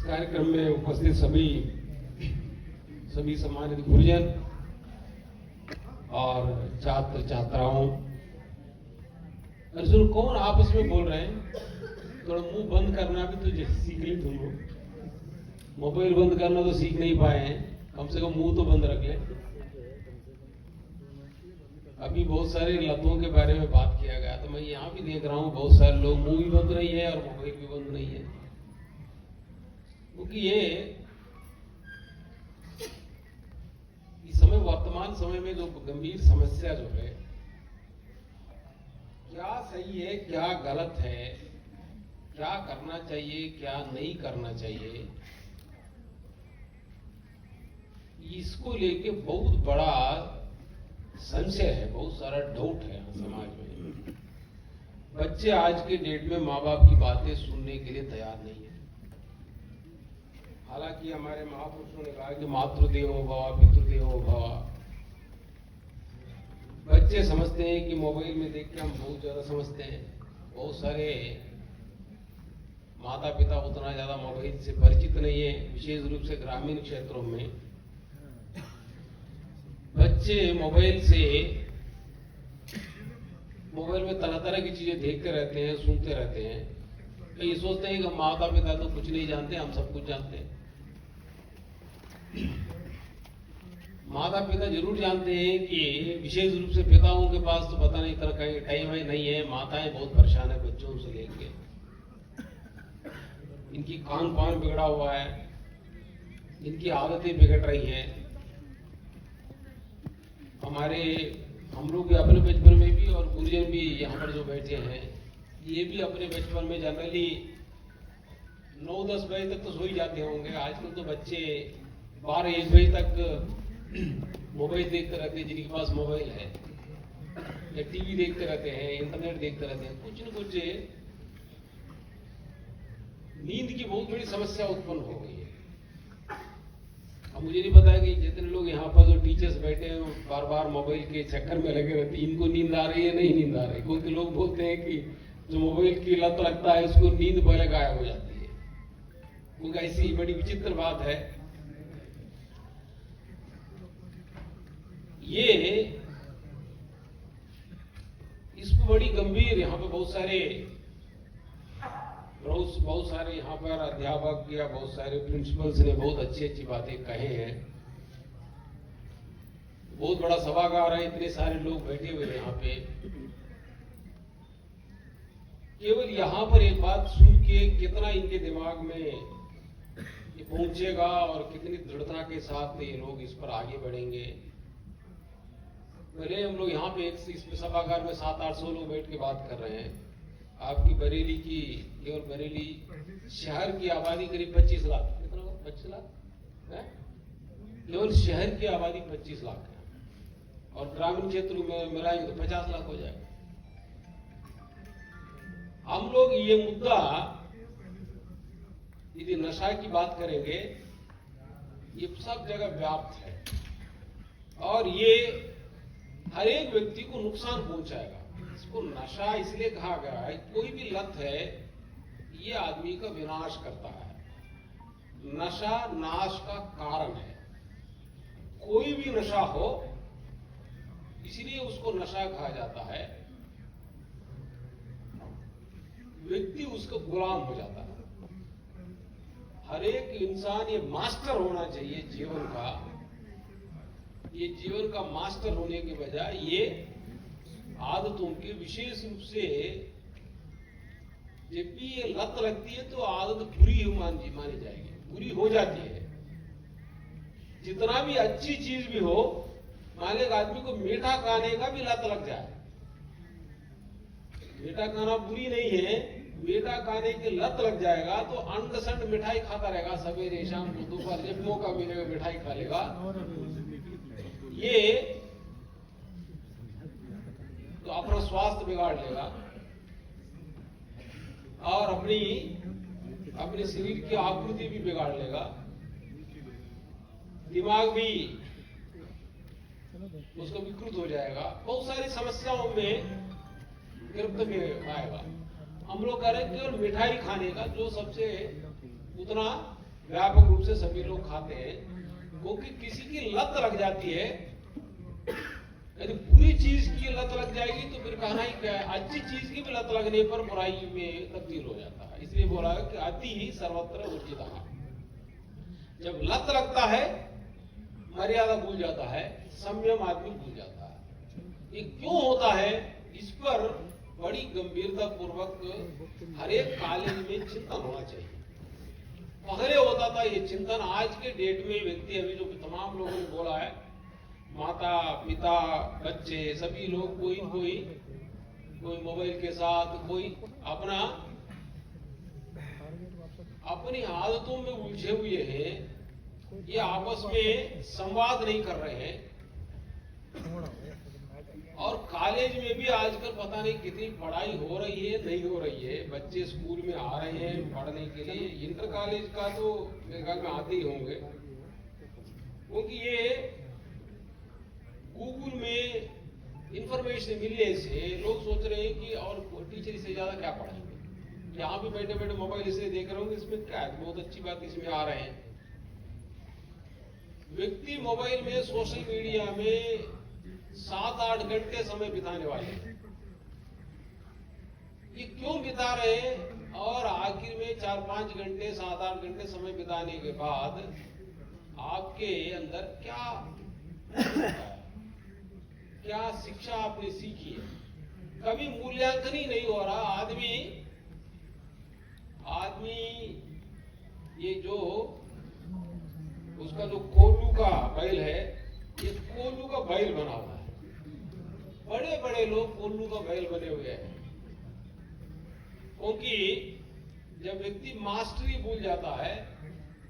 कार्यक्रम में उपस्थित सभी सम्मानित गुरुजन और छात्र छात्राओं, अर्जुन कौन आपस में बोल रहे हैं? थोड़ा मुंह बंद करना भी तो सीख ली तुम लोग। मोबाइल बंद करना तो सीख नहीं पाए हैं, कम से कम मुंह तो बंद रख ले। अभी बहुत सारे लतों के बारे में बात किया गया, तो मैं यहाँ भी देख रहा हूँ बहुत सारे लोग मुंह भी बंद नहीं है और मोबाइल भी बंद नहीं है, क्योंकि ये समय वर्तमान समय में जो गंभीर समस्या जो है, क्या सही है क्या गलत है, क्या करना चाहिए क्या नहीं करना चाहिए, इसको लेके बहुत बड़ा संशय है, बहुत सारा डाउट है समाज में। बच्चे आज के डेट में माँ बाप की बातें सुनने के लिए तैयार नहीं है। हालांकि हमारे महापुरुषों ने कहा कि मातृदेवो भव पितृदेवो भव। बच्चे समझते हैं कि मोबाइल में देख के हम बहुत ज्यादा समझते हैं। बहुत सारे माता पिता उतना ज्यादा मोबाइल से परिचित नहीं है, विशेष रूप से ग्रामीण क्षेत्रों में। बच्चे मोबाइल में तरह तरह की चीजें देखते रहते हैं, सुनते रहते हैं। तो ये सोचते हैं कि माता पिता तो कुछ नहीं जानते, हम सब कुछ जानते हैं। माता पिता जरूर जानते हैं कि विशेष रूप से पिताओं के पास तो पता नहीं तरह का टाइम है नहीं है। माताएं बहुत परेशान है बच्चों से लेके, इनकी खान पान बिगड़ा हुआ है, इनकी आदतें बिगड़ रही हैं। हम लोग भी अपने बचपन में भी और गुरुजन भी यहाँ पर जो बैठे हैं, ये भी अपने बचपन में जनरली 9-10 बजे तक तो सो ही जाते होंगे। आजकल तो बच्चे 12-1 बजे तक मोबाइल देखते रहते हैं, जिनके पास मोबाइल है, या टीवी देखते रहते हैं, इंटरनेट देखते रहते हैं। कुछ न कुछ नींद की बहुत बड़ी समस्या उत्पन्न हो गई है। अब मुझे नहीं पता कि जितने लोग यहाँ पर जो टीचर्स बैठे हैं बार बार मोबाइल के चक्कर में लगे रहते हैं, इनको नींद आ रही है नहीं नींद आ रही। क्योंकि लोग बोलते हैं कि जो मोबाइल की लत लगता है उसको नींद पहले गायब हो जाती है। क्योंकि ऐसी बड़ी विचित्र बात है। ये इसको बड़ी गंभीर यहाँ पे बहुत सारे यहाँ पर अध्यापक या बहुत सारे प्रिंसिपल्स ने बहुत अच्छी अच्छी बातें कहे हैं। बहुत बड़ा सभागार है, इतने सारे लोग बैठे हुए हैं यहाँ पे। केवल यहाँ पर एक बात सुन के कितना इनके दिमाग में ये पहुंचेगा और कितनी दृढ़ता के साथ ये लोग इस पर आगे बढ़ेंगे। पहले हम लोग यहाँ पे इस सभागार में 700-800 लोग बैठ के बात कर रहे हैं। आपकी बरेली की, केवल बरेली शहर की आबादी करीब 25 लाख, कितना होगा? 25 लाख है? केवल शहर की आबादी 25 लाख है और ग्रामीण क्षेत्र में मिलाएंगे तो 50 लाख हो जाएगा। हम लोग ये मुद्दा यदि नशा की बात करेंगे, ये सब जगह व्याप्त है और ये हर एक व्यक्ति को नुकसान पहुंचाएगा। इसको नशा इसलिए कहा गया है, कोई भी लत है ये आदमी का विनाश करता है। नशा नाश का कारण है। कोई भी नशा हो इसलिए उसको नशा कहा जाता है। व्यक्ति उसका गुलाम हो जाता है। हर एक इंसान ये मास्टर होना चाहिए जीवन का। ये जीवन का मास्टर होने के बजाय ये आदतों के, विशेष रूप से जब भी ये लत लगती है तो आदत बुरी मानी जाएगी, बुरी हो जाती है। जितना भी अच्छी चीज भी हो, मान लो आदमी को मीठा खाने का भी लत लग जाए, मीठा खाना बुरी नहीं है, मीठा खाने की लत लग जाएगा तो अंड मिठाई खाता रहेगा, सवेरे शाम को दोपहर जब मौका मिलेगा मिठाई खा लेगा। ये तो अपना स्वास्थ्य बिगाड़ लेगा और अपने शरीर की आकृति भी बिगाड़ लेगा, दिमाग भी उसको विकृत हो जाएगा, बहुत सारी समस्याओं में गिरफ्त में आएगा। हम लोग कह रहे हैं केवल मिठाई खाने का, जो सबसे उतना व्यापक रूप से सभी लोग खाते हैं, क्योंकि किसी की लत लग जाती है। यदि बुरी चीज की लत लग जाएगी तो फिर कहना ही क्या है, अच्छी चीज की भी लत लगने पर बुराई में तब्दील हो जाता है। इसलिए बोला है कि अति ही सर्वत्र वर्जितः। जब लत लगता है मर्यादा भूल जाता है, संयम आदमी भूल जाता है। ये क्यों होता है, इस पर बड़ी गंभीरता पूर्वक हर एक कॉलेज में चिंतन होना चाहिए। पहले होता था ये चिंतन, आज के डेट में व्यक्ति, अभी जो तमाम लोगों ने बोला है, माता पिता बच्चे सभी लोग कोई मोबाइल के साथ, कोई अपनी आदतों में उलझे हुए हैं। ये आपस में संवाद नहीं कर रहे हैं। और कॉलेज में भी आजकल पता नहीं कितनी पढ़ाई हो रही है, नहीं हो रही है। बच्चे स्कूल में आ रहे हैं पढ़ने के लिए, इंटर कॉलेज का तो मेरे ख्याल में आते ही होंगे, क्योंकि ये गूगल में इंफॉर्मेशन मिलने से लोग सोच रहे हैं कि और टीचर इससे ज्यादा क्या पढ़ाएंगे, यहाँ भी बैठे बैठे मोबाइल इसलिए देख रहे होंगे, इसमें क्या है, बहुत अच्छी बात इसमें आ रहे हैं। व्यक्ति मोबाइल में, सोशल मीडिया में 7-8 घंटे समय बिताने वाले हैं। ये क्यों बिता रहे हैं, और आखिर में 4-5 घंटे 7-8 घंटे समय बिताने के बाद आपके अंदर क्या शिक्षा आपने सीखी है, कभी मूल्यांकन ही नहीं हो रहा। आदमी ये जो उसका जो कोल्लू का बैल है, ये कोल्लू का बैल बना हुआ है। बड़े बड़े लोग कोल्लू का बैल बने हुए हैं, क्योंकि जब व्यक्ति मास्टरी भूल जाता है,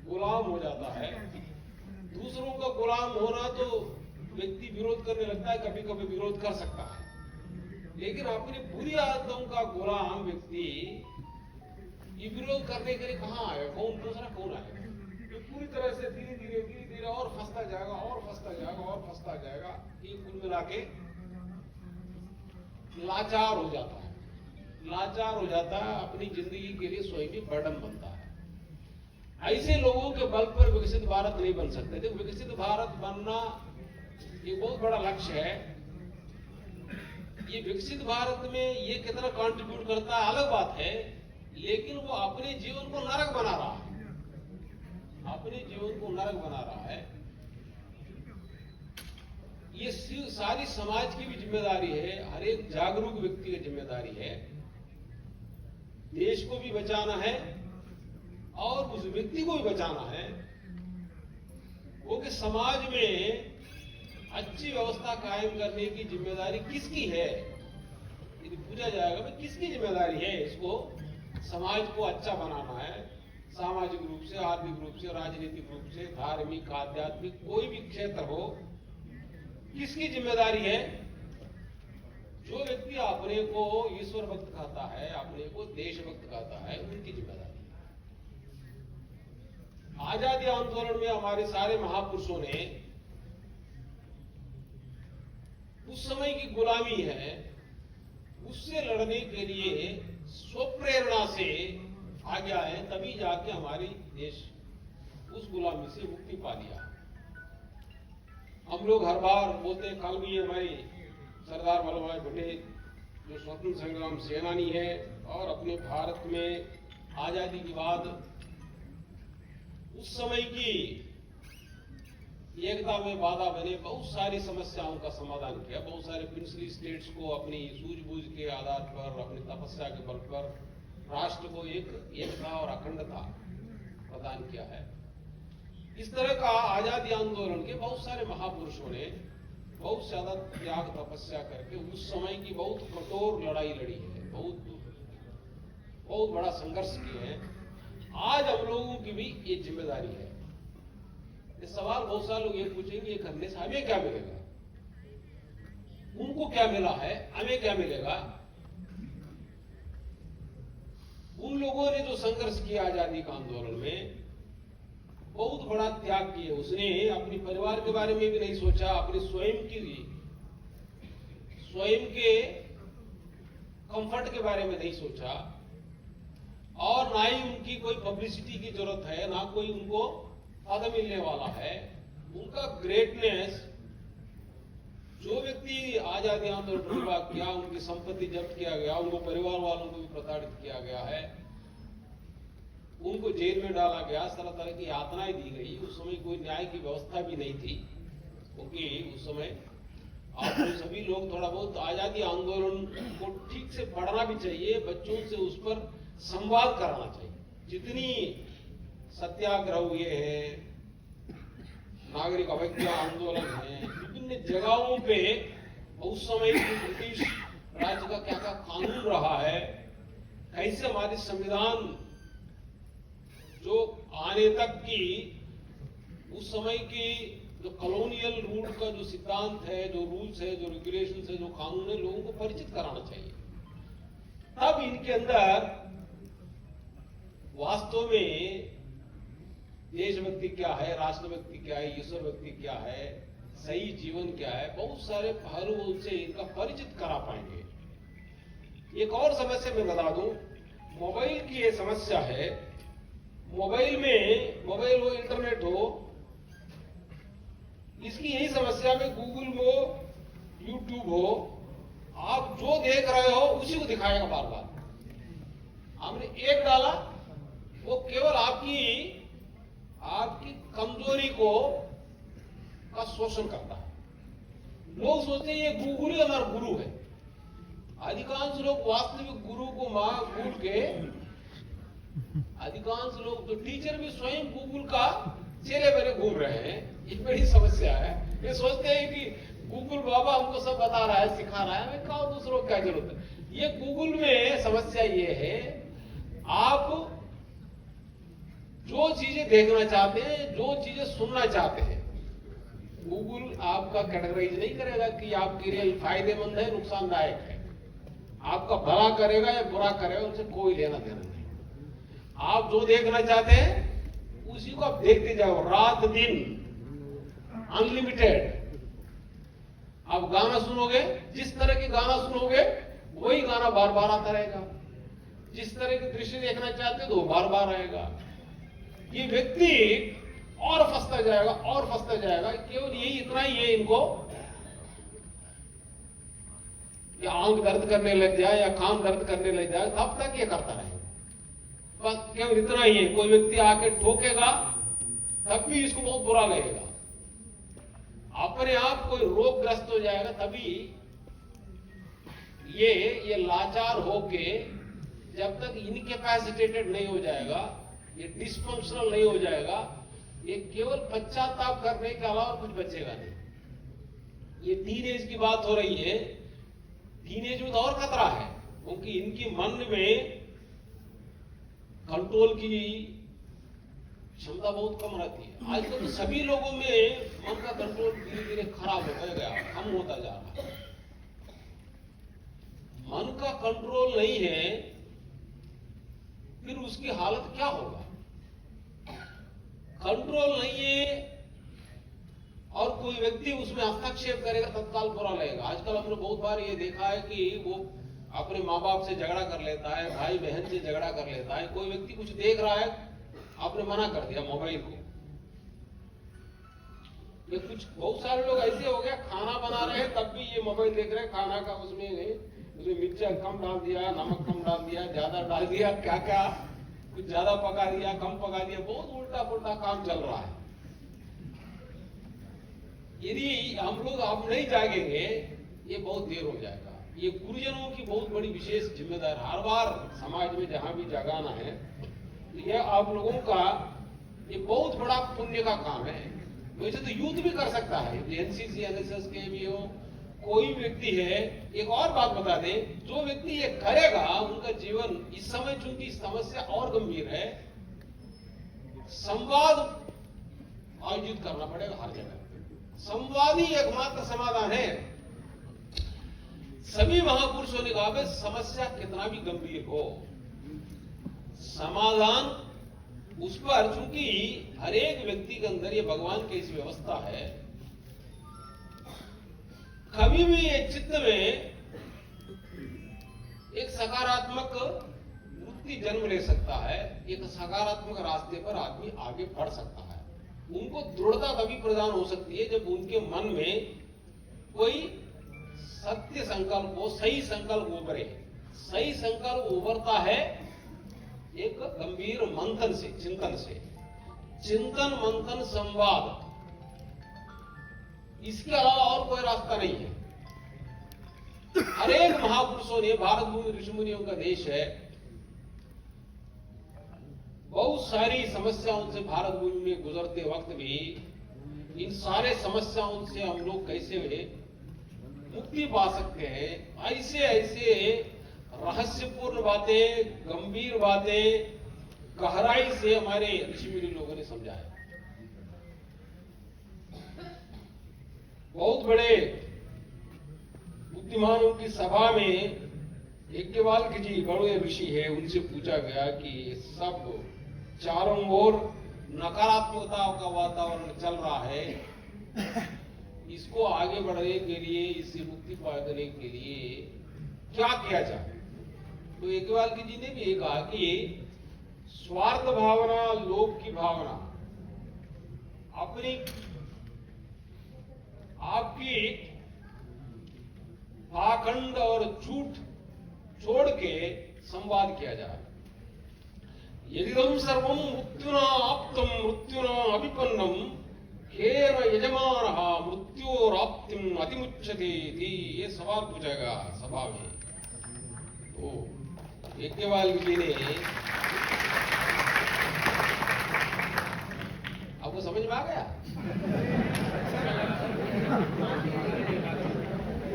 गुलाम हो जाता है, दूसरों का गुलाम होना तो व्यक्ति विरोध करने लगता है, कभी कभी विरोध कर सकता है, लेकिन अपनी बुरी आदतों का गुलाम व्यक्ति ये विरोध करने के लिए कहां आएगा, दूसरा कौन आएगा। ये पूरी तरह से धीरे धीरे और फंसता जाएगा। ये कुल मिला के लाचार हो जाता है, अपनी जिंदगी के लिए स्वयं ही बर्डन बनता है। ऐसे लोगों के बल पर विकसित भारत नहीं बन सकते। देखो, विकसित भारत बनना ये बहुत बड़ा लक्ष्य है। ये विकसित भारत में ये कितना कंट्रीब्यूट करता है अलग बात है, लेकिन वो अपने जीवन को नरक बना रहा है। ये सारी समाज की भी जिम्मेदारी है, हर एक जागरूक व्यक्ति की जिम्मेदारी है। देश को भी बचाना है और उस व्यक्ति को भी बचाना है, क्योंकि समाज में अच्छी व्यवस्था कायम करने की जिम्मेदारी किसकी है। यदि पूछा जाएगा भाई किसकी जिम्मेदारी है, इसको समाज को अच्छा बनाना है, सामाजिक रूप से, आर्थिक रूप से, राजनीतिक रूप से, धार्मिक, आध्यात्मिक, कोई भी क्षेत्र हो, किसकी जिम्मेदारी है। जो व्यक्ति अपने को ईश्वर भक्त कहता है, अपने को देशभक्त कहता है, उनकी जिम्मेदारी है। आजादी आंदोलन में हमारे सारे महापुरुषों ने उस समय की गुलामी है, उससे लड़ने के लिए स्वप्रेरणा से आगे आए, तभी जाके हमारी देश उस गुलामी से मुक्ति पा लिया। हम लोग हर बार बोलते हैं, कल भी हमारी सरदार वल्लभ भाई पटेल जो स्वतंत्र संग्राम सेनानी है और अपने भारत में आजादी के बाद उस समय की एकता में बाधा बने, बहुत सारी समस्याओं का समाधान किया। बहुत सारे प्रिंसली स्टेट्स को अपनी सूझबूझ के आधार पर, अपनी तपस्या के बल पर राष्ट्र को एकता और अखंडता प्रदान किया है। इस तरह का आजादी आंदोलन के बहुत सारे महापुरुषों ने बहुत ज्यादा त्याग तपस्या करके उस समय की बहुत कठोर लड़ाई लड़ी है, बहुत बड़ा संघर्ष किए हैं। आज हम लोगों की भी ये जिम्मेदारी है। ये सवाल बहुत सारे लोग ये पूछेंगे, ये करने से हमें क्या मिलेगा, उनको क्या मिला है, हमें क्या मिलेगा। उन लोगों ने जो संघर्ष किया आजादी का आंदोलन में, बहुत बड़ा त्याग किया। उसने अपने परिवार के बारे में भी नहीं सोचा, अपने स्वयं के कंफर्ट के बारे में नहीं सोचा, और ना ही उनकी कोई पब्लिसिटी की जरूरत है, ना कोई उनको पद मिलने वाला है। उनका ग्रेटनेस, जो व्यक्ति आजादी आंदोलन में भाग किया, उनकी संपत्ति जब्त किया गया, उनको परिवार वालों को भी प्रताड़ित किया गया है, उनको जेल में डाला गया, तरह तरह की यातनाएं दी गई। उस समय कोई न्याय की व्यवस्था भी नहीं थी, क्योंकि उस समय आप सभी लोग थोड़ा बहुत आजादी आंदोलन को ठीक से पढ़ना भी चाहिए, बच्चों से उस पर संवाद कराना चाहिए। जितनी सत्याग्रह हुए हैं, नागरिक अवज्ञा आंदोलन है, विभिन्न जगहों पे उस समय की ब्रिटिश राज्य का क्या क्या कानून रहा है, कैसे हमारी संविधान जो आने तक की उस समय की जो कॉलोनियल रूल का जो सिद्धांत है, जो रूल्स है, जो रेगुलेशंस है, जो कानून है, लोगों को परिचित कराना चाहिए। तब इनके अंदर वास्तव में देशभक्ति क्या है, राष्ट्रभक्ति क्या है, ईश्वर भक्ति क्या है, सही जीवन क्या है, बहुत सारे पहलुओं से इनका परिचित करा पाएंगे। एक और समस्या मैं बता दूं, मोबाइल की ये समस्या है। मोबाइल हो, इंटरनेट हो, इसकी यही समस्या में गूगल हो, यूट्यूब हो, आप जो देख रहे हो उसी को दिखाएगा बार बार। हमने एक डाला, वो केवल आपकी कमजोरी का शोषण करता है। लोग सोचते हैं ये गूगल ही हमारा गुरु है। अधिकांश लोग वास्तविक गुरु को भूल के, अधिकांश लोग तो टीचर भी स्वयं गूगल का चेले बने घूम रहे हैं। ये बड़ी समस्या है। ये सोचते हैं कि गूगल बाबा हमको सब बता रहा है, सिखा रहा है, हमें कहा दूसरों को क्या जरूरत है। ये गूगल में समस्या ये है, आप जो चीजें देखना चाहते हैं, जो चीजें सुनना चाहते हैं, गूगल आपका कैटेगराइज नहीं करेगा कि आपके लिए फायदेमंद है, नुकसानदायक है, आपका भला करेगा या बुरा करेगा, उनसे कोई लेना देना नहीं। आप जो देखना चाहते हैं उसी को आप देखते जाओ, रात दिन अनलिमिटेड। आप गाना सुनोगे, जिस तरह के गाना सुनोगे वही गाना बार बार आता रहेगा। जिस तरह के दृश्य देखना चाहते हो तो वो बार बार आएगा। ये व्यक्ति और फंसता जाएगा और फंसता जाएगा। केवल यही इतना ही है इनको, या आंख दर्द करने लग जाए या कान दर्द करने लग जाए, तब तक ये करता रहेगा। बस केवल इतना ही है। कोई व्यक्ति आके ठोकेगा तब भी इसको बहुत बुरा लगेगा। अपने आप कोई रोगग्रस्त हो जाएगा तभी ये लाचार होके, जब तक इनकैपेसिटेटेड नहीं हो जाएगा, ये डिस्फंक्शनल नहीं हो जाएगा, ये केवल पश्चाताप करने के अलावा कुछ बचेगा नहीं। ये टीनेज की बात हो रही है। टीनेज में तो और खतरा है, क्योंकि इनकी मन में कंट्रोल की क्षमता बहुत कम रहती है। आजकल तो सभी लोगों में मन का कंट्रोल धीरे धीरे खराब होता गया, कम होता जा रहा है। मन का कंट्रोल नहीं है, फिर उसकी हालत क्या होगा? कंट्रोल नहीं है और कोई व्यक्ति उसमें हस्तक्षेप करेगा, तत्काल बुरा लगेगा। आजकल हमने बहुत बार ये देखा है कि वो अपने माँ बाप से झगड़ा कर लेता है, भाई बहन से झगड़ा कर लेता है। कोई व्यक्ति कुछ देख रहा है, आपने मना कर दिया मोबाइल को। ये कुछ बहुत सारे लोग ऐसे हो गया, खाना बना रहे हैं तब भी ये मोबाइल देख रहे हैं। खाना का उसमें मिर्चा कम डाल दिया, नमक कम डाल दिया, ज्यादा डाल दिया, क्या क्या कुछ ज्यादा पका दिया, कम पका दिया, बहुत उल्टा पुल्टा काम चल रहा है। यदि हम लोग अब नहीं जागेंगे, ये बहुत देर हो जाएगा। ये गुरुजनों की बहुत बड़ी विशेष जिम्मेदारी, हर बार समाज में जहां भी जगाना है, यह आप लोगों का ये बहुत बड़ा पुण्य का काम है। वैसे तो यूथ भी कर सकता है, एनसीसी एनएसएस के भी हो, कोई व्यक्ति है। एक और बात बता दें, जो व्यक्ति ये करेगा उनका जीवन इस समय, चूंकि समस्या और गंभीर है, संवाद आयोजित करना पड़ेगा हर जगह। संवाद ही एकमात्र समाधान है। सभी महापुरुषों ने कहा समस्या कितना भी गंभीर हो, समाधान उस पर, चूंकि हर एक व्यक्ति के अंदर ये भगवान की ऐसी व्यवस्था है, कभी भी ये चित्त में एक सकारात्मक मुक्ति जन्म ले सकता है, एक सकारात्मक रास्ते पर आदमी आगे बढ़ सकता है। उनको दृढ़ता तभी प्रदान हो सकती है जब उनके मन में कोई सत्य संकल्प हो, सही संकल्प उभरे। सही संकल्प उभरता है एक गंभीर मंथन से, चिंतन से। चिंतन, मंथन, संवाद, इसके अलावा और कोई रास्ता नहीं है। अनेक महापुरुषों ने, भारत भूमि ऋषि मुनियों का देश है, बहुत सारी समस्याओं से भारत भूमि में गुजरते वक्त भी इन सारे समस्याओं से हम लोग कैसे मुक्ति पा सकते हैं, ऐसे ऐसे रहस्यपूर्ण बातें, गंभीर बातें गहराई से हमारे ऋषि मुनि लोगों ने समझाया। बहुत बड़े बुद्धिमानों की सभा में याज्ञवल्क्य जी बड़े ऋषि है, उनसे पूछा गया कि सब चारों ओर नकारात्मकता का वातावरण चल रहा है, इसको आगे बढ़ने के लिए, इससे मुक्ति पाने के लिए क्या किया जाए? तो याज्ञवल्क्य जी ने भी ये कहा कि स्वार्थ भावना, लोभ की भावना, अपनी आपकी पाखंड और झूठ छोड़ के संवाद किया जाए। यदिदं सर्वं मृत्युना आप्तं मृत्युना अभिपन्नं केन यजमानः मृत्योराप्तिम् अतिमुच्यते थी। ये सवाल पूछेगा सभा में। तो याज्ञवल्क्य जी ने, आपको समझ में आ गया?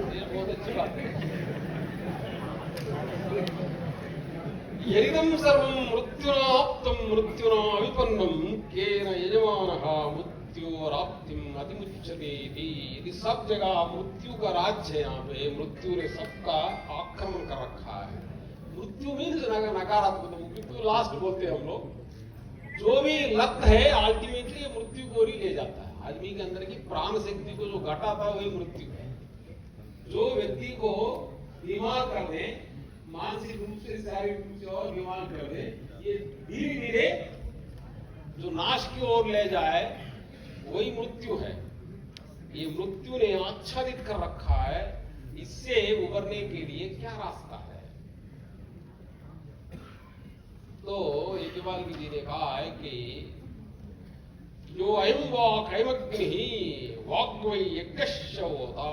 ये बहुत अच्छी बात है। यदिदं सर्वं मृत्युना आप्तं मृत्युना अभिपन्नं केन यजमानः मृत्योराप्तिम् अतिमुच्यते थी। यदि सब जगह मृत्यु का राज्य है, यहाँ पे मृत्यु ने सबका आक्रमण कर रखा है। मृत्यु मीन्स नकारात्मक, मृत्यु लास्ट बोलते हैं हम लोग। जो भी लत है अल्टीमेटली मृत्यु को ही ले जाता है। आदमी के अंदर की प्राण शक्ति को जो घटाता है वही मृत्यु है। जो व्यक्ति को बीमार कर दे, मानसिक रूप से, शारीरिक रूप से और बीमार कर दे, ये धीरे धीरे जो नाश की ओर ले जाए वही मृत्यु है। ये मृत्यु ने आच्छादित कर रखा है। इससे उबरने के लिए क्या रास्ता है? तो याज्ञवल्क्य जी ने कहा है कि जो अयं वाक् अयमग्निः वाक् वै यज्ञस्य होता।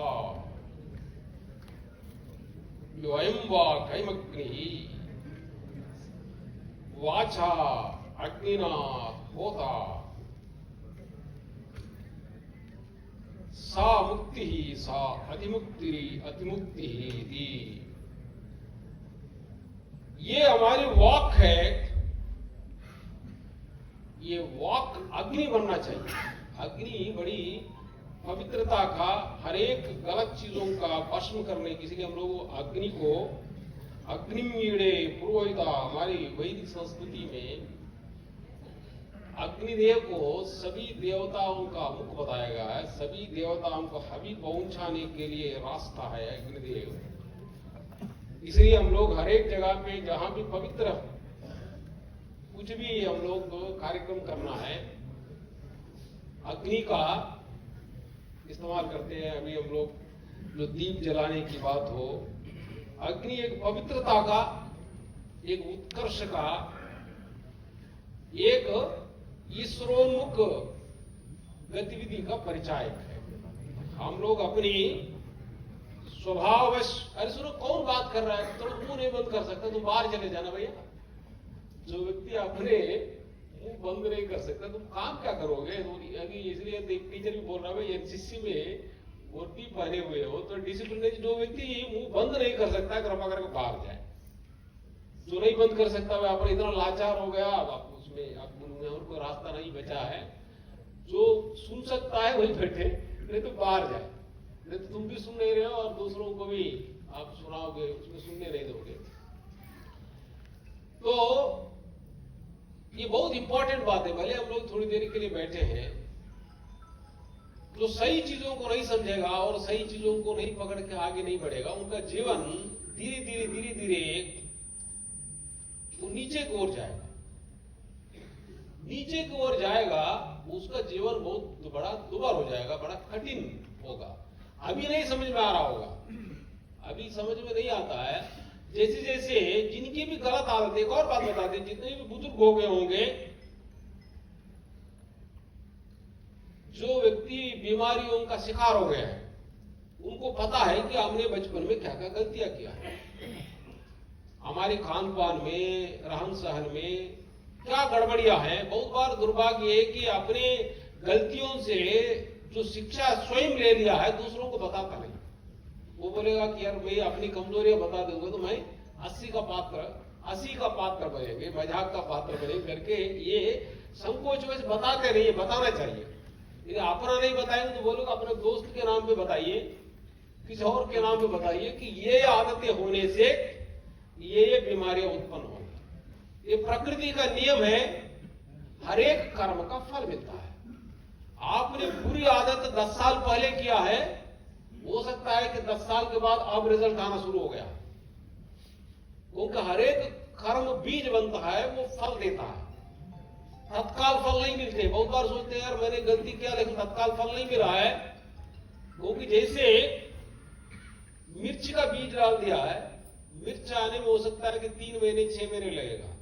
जो अयं वाक् अयमग्निः वाचा अग्निना होता, सा मुक्ति सा अतिमुक्ति अतिमुक्ति थी। ये हमारी वाक है, ये वाक अग्नि बनना चाहिए। अग्नि बड़ी पवित्रता का, हर एक गलत चीजों का भस्म करने की, इसलिए हम लोग अग्नि को अग्निमीड़े पुरोहिता, हमारी वैदिक संस्कृति में अग्निदेव को सभी देवताओं का मुख बताया गया है। सभी देवताओं को हवि पहुंचाने के लिए रास्ता है अग्निदेव। इसलिए हम लोग हर एक जगह पे जहां भी पवित्र कुछ भी हम लोग कार्यक्रम करना है, अग्नि का इस्तेमाल करते हैं। अभी हम लोग जो दीप जलाने की बात हो, अग्नि एक पवित्रता का, एक उत्कर्ष का, एक ईश्वरोन्मुख गतिविधि का परिचायक है। हम लोग अपनी स्वभाववश, अरे सुनो कौन बात कर रहा है, तो मुंह नहीं बंद कर सकता, तुम बाहर चले जाना भैया। जो व्यक्ति अपने मुंह बंद नहीं कर सकता, तुम काम क्या करोगे? अभी इसलिए टीचर भी बोल रहा है, एनसीसी में वर्दी पहने हुए हो तो डिसिप्लिन। जो व्यक्ति मुंह बंद नहीं कर सकता, कृपा करके बाहर जाए। जो नहीं बंद कर सकता वह अपना इतना लाचार हो गया, आप उसमें और कोई रास्ता नहीं बचा है। जो सुन सकता है वही बैठे, नहीं तो बाहर जाए। नहीं तो तुम भी सुन नहीं रहे हो और दूसरों को भी आप सुनाओगे, उसमें सुनने नहीं दोगे। तो ये बहुत इंपॉर्टेंट बात है। भले हम लोग थोड़ी देर के लिए बैठे हैं, जो सही चीजों को नहीं समझेगा और सही चीजों को नहीं पकड़ के आगे नहीं बढ़ेगा, उनका जीवन धीरे धीरे वो नीचे की ओर जाएगा, नीचे की ओर जाएगा, उसका जीवन बहुत बड़ा दुर्भर हो जाएगा, बड़ा कठिन होगा। अभी नहीं समझ में आ रहा होगा, अभी समझ में नहीं आता है। जैसे जैसे जिनकी भी गलत आदत, एक और बात बताते, जितने भी बुजुर्ग हो गए होंगे, जो व्यक्ति बीमारियों का शिकार हो गया है, उनको पता है कि हमने बचपन में क्या क्या गलतियां किया है, हमारे खान पान में, रहन सहन में क्या गड़बड़ियां हैं। बहुत बार दुर्भाग्य है कि अपने गलतियों से जो शिक्षा स्वयं ले लिया है, दूसरों को बताता नहीं। वो बोलेगा कि यार मैं अपनी कमजोरियां बता दूंगा तो मैं 80 का पात्र बनेंगे, मजाक का पात्र बनेंगे करके ये संकोच वैसे बताते नहीं, बताना चाहिए। यदि अपना नहीं बताएंगे तो बोलोगे अपने दोस्त के नाम पे बताइए, किसी और के नाम पे बताइए कि ये आदतें होने से ये बीमारियां उत्पन्न होंगी। ये प्रकृति का नियम है, हर एक कर्म का फल मिलता है। आपने बुरी आदत 10 साल पहले किया है, हो सकता है कि 10 साल के बाद अब रिजल्ट आना शुरू हो गया, क्योंकि हर एक कर्म बीज बनता है, वो फल देता है। तत्काल फल नहीं मिलते। बहुत बार सोचते हैं यार मैंने गलती किया लेकिन तत्काल फल नहीं मिला है, क्योंकि जैसे मिर्च का बीज डाल दिया है, मिर्च आने में हो सकता है कि 3 महीने 6 महीने लगेगा,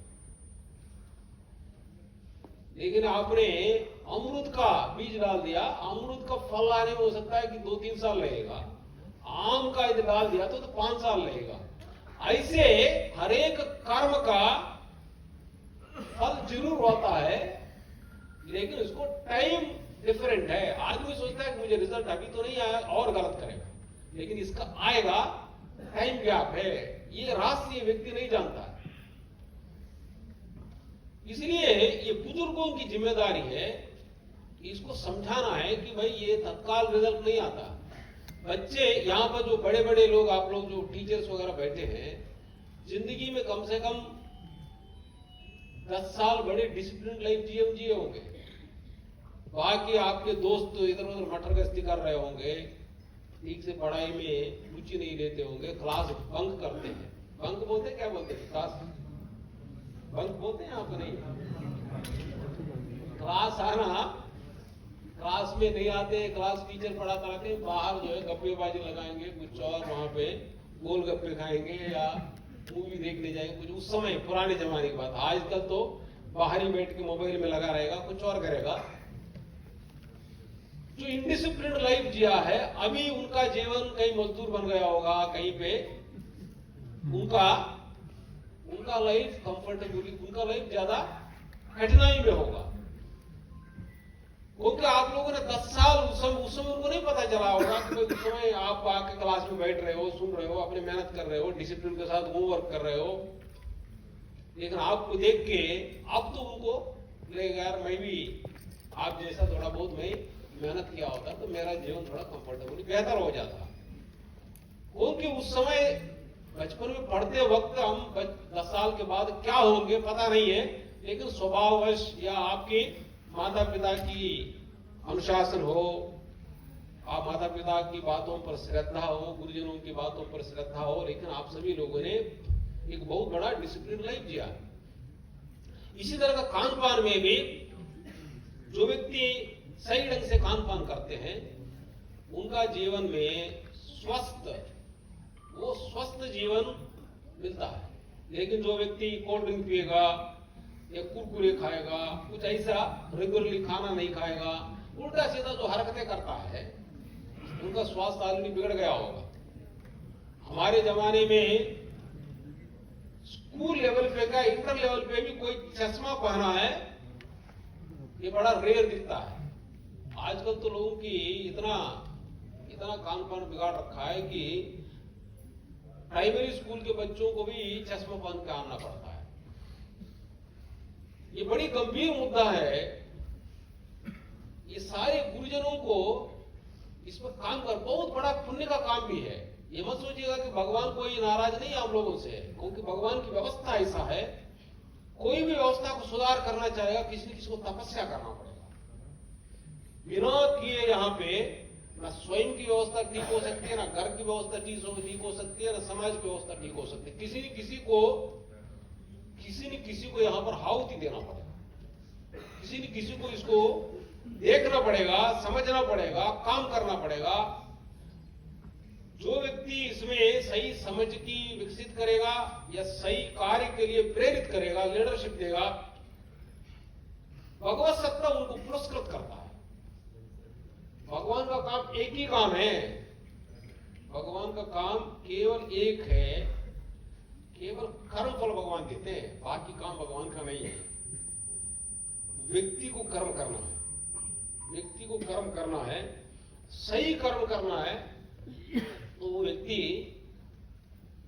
लेकिन आपने अमरूद का बीज डाल दिया, अमरूद का फल आने में हो सकता है कि 2-3 साल लगेगा। आम का यदि डाल दिया तो 5 साल लगेगा। ऐसे हर एक कर्म का फल जरूर होता है, लेकिन उसको टाइम डिफरेंट है। आदमी सोचता है कि मुझे रिजल्ट अभी तो नहीं आया और गलत करेगा, लेकिन इसका आएगा, टाइम गैप है। ये रहस्य व्यक्ति नहीं जानता। इसलिए ये बुजुर्गों की जिम्मेदारी है, इसको समझाना है कि भाई ये तत्काल रिजल्ट नहीं आता। बच्चे यहां पर जो बड़े बड़े लोग, आप लोग जो टीचर्स वगैरह बैठे हैं, जिंदगी में कम से कम 10 साल बड़े डिसिप्लिन लाइफ जिए होंगे। बाकी आपके दोस्त तो इधर उधर मटर गश्ती कर रहे होंगे, ठीक से पढ़ाई में रुचि नहीं लेते होंगे, क्लास बंक करते हैं। बंक बोलते क्या बोलते हैं? क्लास बंक बोलते हैं आपको? नहीं, क्लास आना, क्लास में नहीं आते, क्लास टीचर पढ़ाता रहते, बाहर जो है गप्पेबाजी लगाएंगे कुछ और, वहां पे गोलगप्पे खाएंगे या मूवी देखने जाएंगे कुछ। उस समय पुराने जमाने की बात। आजकल तो बाहर ही बैठ के मोबाइल में लगा रहेगा, कुछ और करेगा। जो इनडिसिप्लिन लाइफ जिया है, अभी उनका जीवन कहीं मजदूर बन गया होगा, कहीं पे उनका लाइफ कंफर्टेबली, उनका लाइफ ज्यादा कठिनाई में होगा। क्योंकि आप लोगों ने 10 साल उस समय उनको नहीं पता चला होगा कि उस समय आप आके क्लास में बैठ रहे हो, सुन रहे हो, अपनी मेहनत कर रहे हो, डिसिप्लिन के साथ होमवर्क कर रहे हो, लेकिन आपको देख के अब तो उनको लगेगा यार मैं भी आप जैसा थोड़ा बहुत मैं मेहनत किया होता तो मेरा जीवन थोड़ा कंफर्टेबल बेहतर हो जाता। क्योंकि उस समय बचपन में पढ़ते वक्त हम 10 साल के बाद क्या होंगे पता नहीं है, लेकिन स्वभाववश या आपके माता पिता की अनुशासन हो, आप माता पिता की बातों पर श्रद्धा हो, गुरुजनों की बातों पर श्रद्धा हो, लेकिन आप सभी लोगों ने एक बहुत बड़ा डिसिप्लिन लाइफ जिया। इसी तरह का खान पान में भी जो व्यक्ति सही ढंग से खान पान करते हैं, उनका जीवन में स्वस्थ जीवन मिलता है। लेकिन जो व्यक्ति कोल्ड ड्रिंक पिएगा या कुरकुरे खाएगा, कुछ ऐसा रेगुलरली खाना नहीं खाएगा, उल्टा सीधा जो हरकतें करता है, उनका स्वास्थ्य ऑलरेडी बिगड़ गया होगा। हमारे जमाने में स्कूल लेवल पे का, इंटर लेवल पे भी कोई चश्मा पहना है, ये बड़ा रेयर दिखता है। आजकल तो लोगों की इतना खान पान बिगाड़ रखा है कि प्राइमरी स्कूल के बच्चों को भी चश्मा पहन के आना पड़ता है। ये बड़ी गंभीर मुद्दा है। ये सारे गुरुजनों को इस पर काम कर, बहुत बड़ा पुण्य का काम भी है। ये मत सोचिएगा कि भगवान कोई नाराज नहीं है हम लोगों से, क्योंकि भगवान की व्यवस्था ऐसा है, कोई भी व्यवस्था को सुधार करना चाहेगा, किसी न किसी को तपस्या करना पड़ेगा। बिना किए यहाँ पे ना स्वयं की व्यवस्था ठीक हो सकती है, ना घर की व्यवस्था ठीक हो सकती है, ना समाज की व्यवस्था ठीक हो सकती है। किसी न किसी को किसी न किसी को यहां पर हाउती देना पड़ेगा, किसी न किसी को इसको देखना पड़ेगा, समझना पड़ेगा, काम करना पड़ेगा। जो व्यक्ति इसमें सही समझ की विकसित करेगा या सही कार्य के लिए प्रेरित करेगा, लीडरशिप देगा, भगवत सत्ता उनको पुरस्कृत करता है। भगवान का काम एक ही काम है, भगवान का काम केवल एक है, केवल कर्म फल भगवान देते हैं, बाकी काम भगवान का नहीं है। व्यक्ति को कर्म करना है, व्यक्ति को कर्म करना है, सही कर्म करना है, तो वो व्यक्ति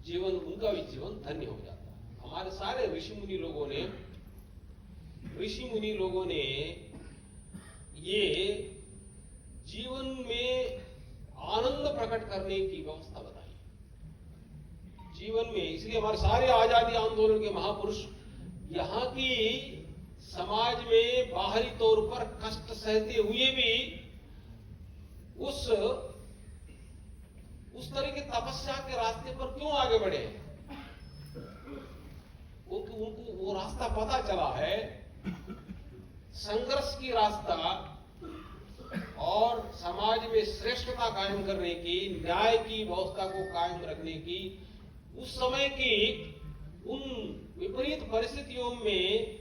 जीवन, उनका भी जीवन धन्य हो जाता है। हमारे सारे ऋषि मुनि लोगों ने ये जीवन में आनंद प्रकट करने की व्यवस्था बताई जीवन में। इसलिए हमारे सारे आजादी आंदोलन के महापुरुष यहां की समाज में बाहरी तौर पर कष्ट सहते हुए भी उस तरह की तपस्या के रास्ते पर क्यों आगे बढ़े? उनको वो रास्ता पता चला है, संघर्ष की रास्ता और समाज में श्रेष्ठता कायम करने की, न्याय की व्यवस्था को कायम रखने की, उस समय की उन विपरीत परिस्थितियों में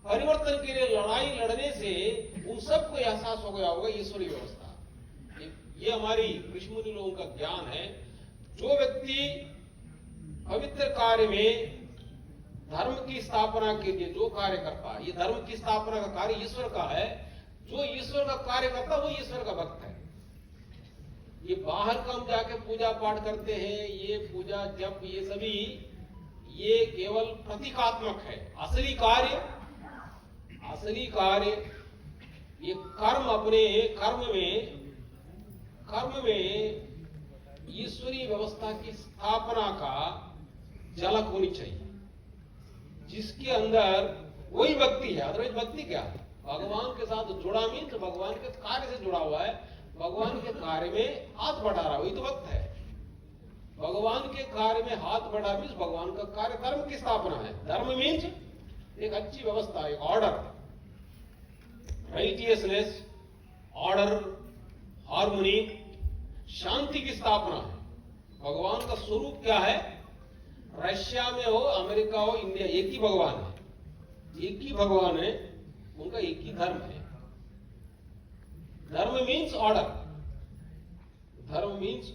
परिवर्तन के लिए लड़ाई लड़ने से उन सबको एहसास हो गया होगा ईश्वरीय व्यवस्था। ये हमारी ऋषि मुनि लोगों का ज्ञान है। जो व्यक्ति पवित्र कार्य में धर्म की स्थापना के लिए जो कार्य करता है, ये धर्म की स्थापना का कार्य ईश्वर का है, जो ईश्वर का कार्य करता है वो ईश्वर का भक्त है। ये बाहर का हम जाके पूजा पाठ करते हैं, ये पूजा जप, ये सभी ये केवल प्रतीकात्मक है। असली कार्य ये कर्म, अपने कर्म में ईश्वरीय व्यवस्था की स्थापना का झलक होनी चाहिए, जिसके अंदर वही भक्ति है। अदरवाइज भक्ति क्या है? भगवान के साथ जुड़ा मीन्स भगवान के कार्य से जुड़ा हुआ है, भगवान के कार्य में हाथ बढ़ा रहा, वही तो भक्त है। भगवान के कार्य में हाथ बढ़ा मीन्स भगवान का कार्य, धर्म की स्थापना है। धर्म मीन्स एक अच्छी व्यवस्था, एक ऑर्डर, राइटियसनेस, ऑर्डर, हार्मनी, शांति की स्थापना है। भगवान का स्वरूप क्या है? रशिया में हो, अमेरिका हो, इंडिया, एक ही भगवान है, एक ही भगवान है, उनका एक ही धर्म है। धर्म मीन्स ऑर्डर, धर्म मीन्स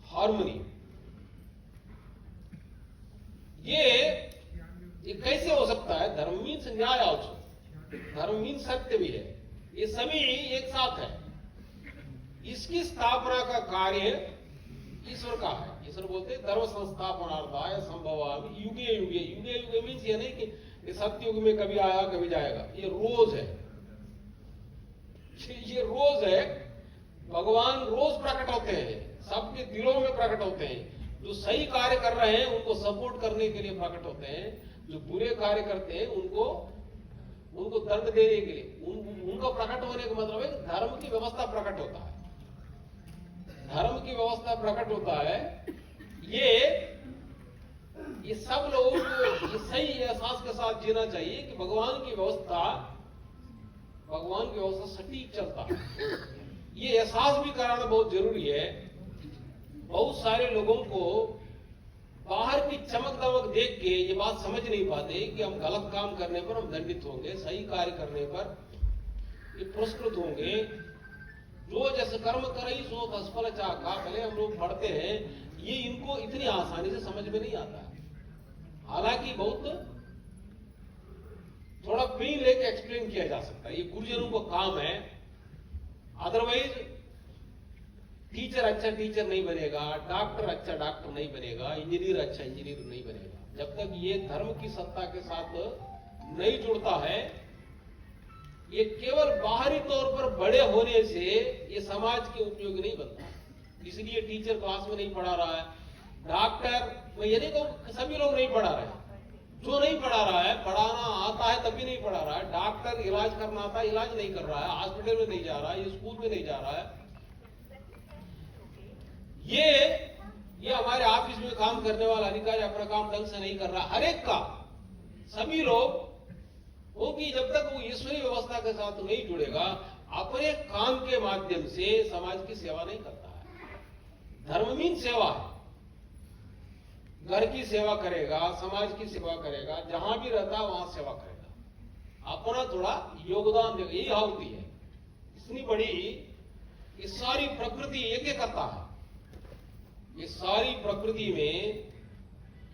हार्मनी। ये कैसे हो सकता है? धर्म मीन्स न्याय आल्सो, धर्म मीन्स सत्य भी है, ये सभी एक साथ है। इसकी स्थापना का कार्य ईश्वर का है। ईश्वर बोलते धर्म संस्थापनार्थाय संभवामि युगे युगे। युगे युगे मीन्स ये नहीं कि सत्युग में कभी आया कभी जाएगा, ये रोज है, ये रोज है। भगवान रोज प्रकट होते हैं, सबके दिलों में प्रकट होते हैं। जो सही कार्य कर रहे हैं उनको सपोर्ट करने के लिए प्रकट होते हैं, जो बुरे कार्य करते हैं उनको दंड देने के लिए। उनका प्रकट होने का मतलब है कि धर्म की व्यवस्था प्रकट होता है, धर्म की व्यवस्था प्रकट होता है। ये सब लोगों को ये सही एहसास के साथ जीना चाहिए कि भगवान की व्यवस्था सटीक चलता है। ये एहसास भी कराना बहुत जरूरी है। बहुत सारे लोगों को बाहर की चमक दमक देख के ये बात समझ नहीं पाते कि हम गलत काम करने पर हम दंडित होंगे, सही कार्य करने पर ये पुरस्कृत होंगे। जो जैसे कर्म करई सो तत्फल चाखा, पहले हम लोग पढ़ते हैं, ये इनको इतनी आसानी से समझ में नहीं आता है। हालांकि बहुत थोड़ा पेन लेके एक्सप्लेन किया जा सकता है, ये गुरुजनों का काम है। अदरवाइज टीचर अच्छा टीचर नहीं बनेगा, डॉक्टर अच्छा डॉक्टर नहीं बनेगा, इंजीनियर अच्छा इंजीनियर नहीं बनेगा। जब तक ये धर्म की सत्ता के साथ नहीं जुड़ता है, ये केवल बाहरी तौर पर बड़े होने से ये समाज के उपयोग नहीं बनता। इसलिए टीचर क्लास में नहीं पढ़ा रहा है, डॉक्टर, मैं ये नहीं कहूं सभी लोग नहीं पढ़ा रहे, जो नहीं पढ़ा रहा है, पढ़ाना आता है तभी नहीं पढ़ा रहा है। डॉक्टर इलाज करना आता है, इलाज नहीं कर रहा है, हॉस्पिटल में नहीं जा रहा है, स्कूल में नहीं जा रहा है। ये ये हमारे ऑफिस में काम करने वाला अधिकारी अपना काम ढंग से नहीं कर रहा, हर एक का, सभी लोग, क्योंकि जब तक वो ईश्वरीय व्यवस्था के साथ नहीं जुड़ेगा, अपने काम के माध्यम से समाज की सेवा नहीं करता है। धर्म मीन सेवा है, घर की सेवा करेगा, समाज की सेवा करेगा, जहां भी रहता वहां सेवा करेगा, अपना थोड़ा योगदान देगा, यही आहुति है। इतनी बड़ी ये सारी प्रकृति एक करता है, ये सारी प्रकृति में,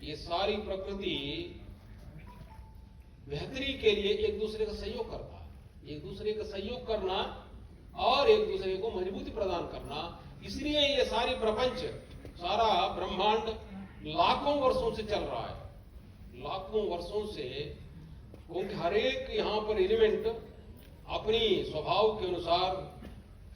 ये सारी प्रकृति बेहतरी के लिए एक दूसरे का सहयोग करता है। एक दूसरे का सहयोग करना और एक दूसरे को मजबूती प्रदान करना, इसलिए ये सारी प्रपंच, सारा ब्रह्मांड लाखों वर्षों से चल रहा है, लाखों वर्षों से, क्योंकि हर एक यहां पर एलिमेंट अपनी स्वभाव के अनुसार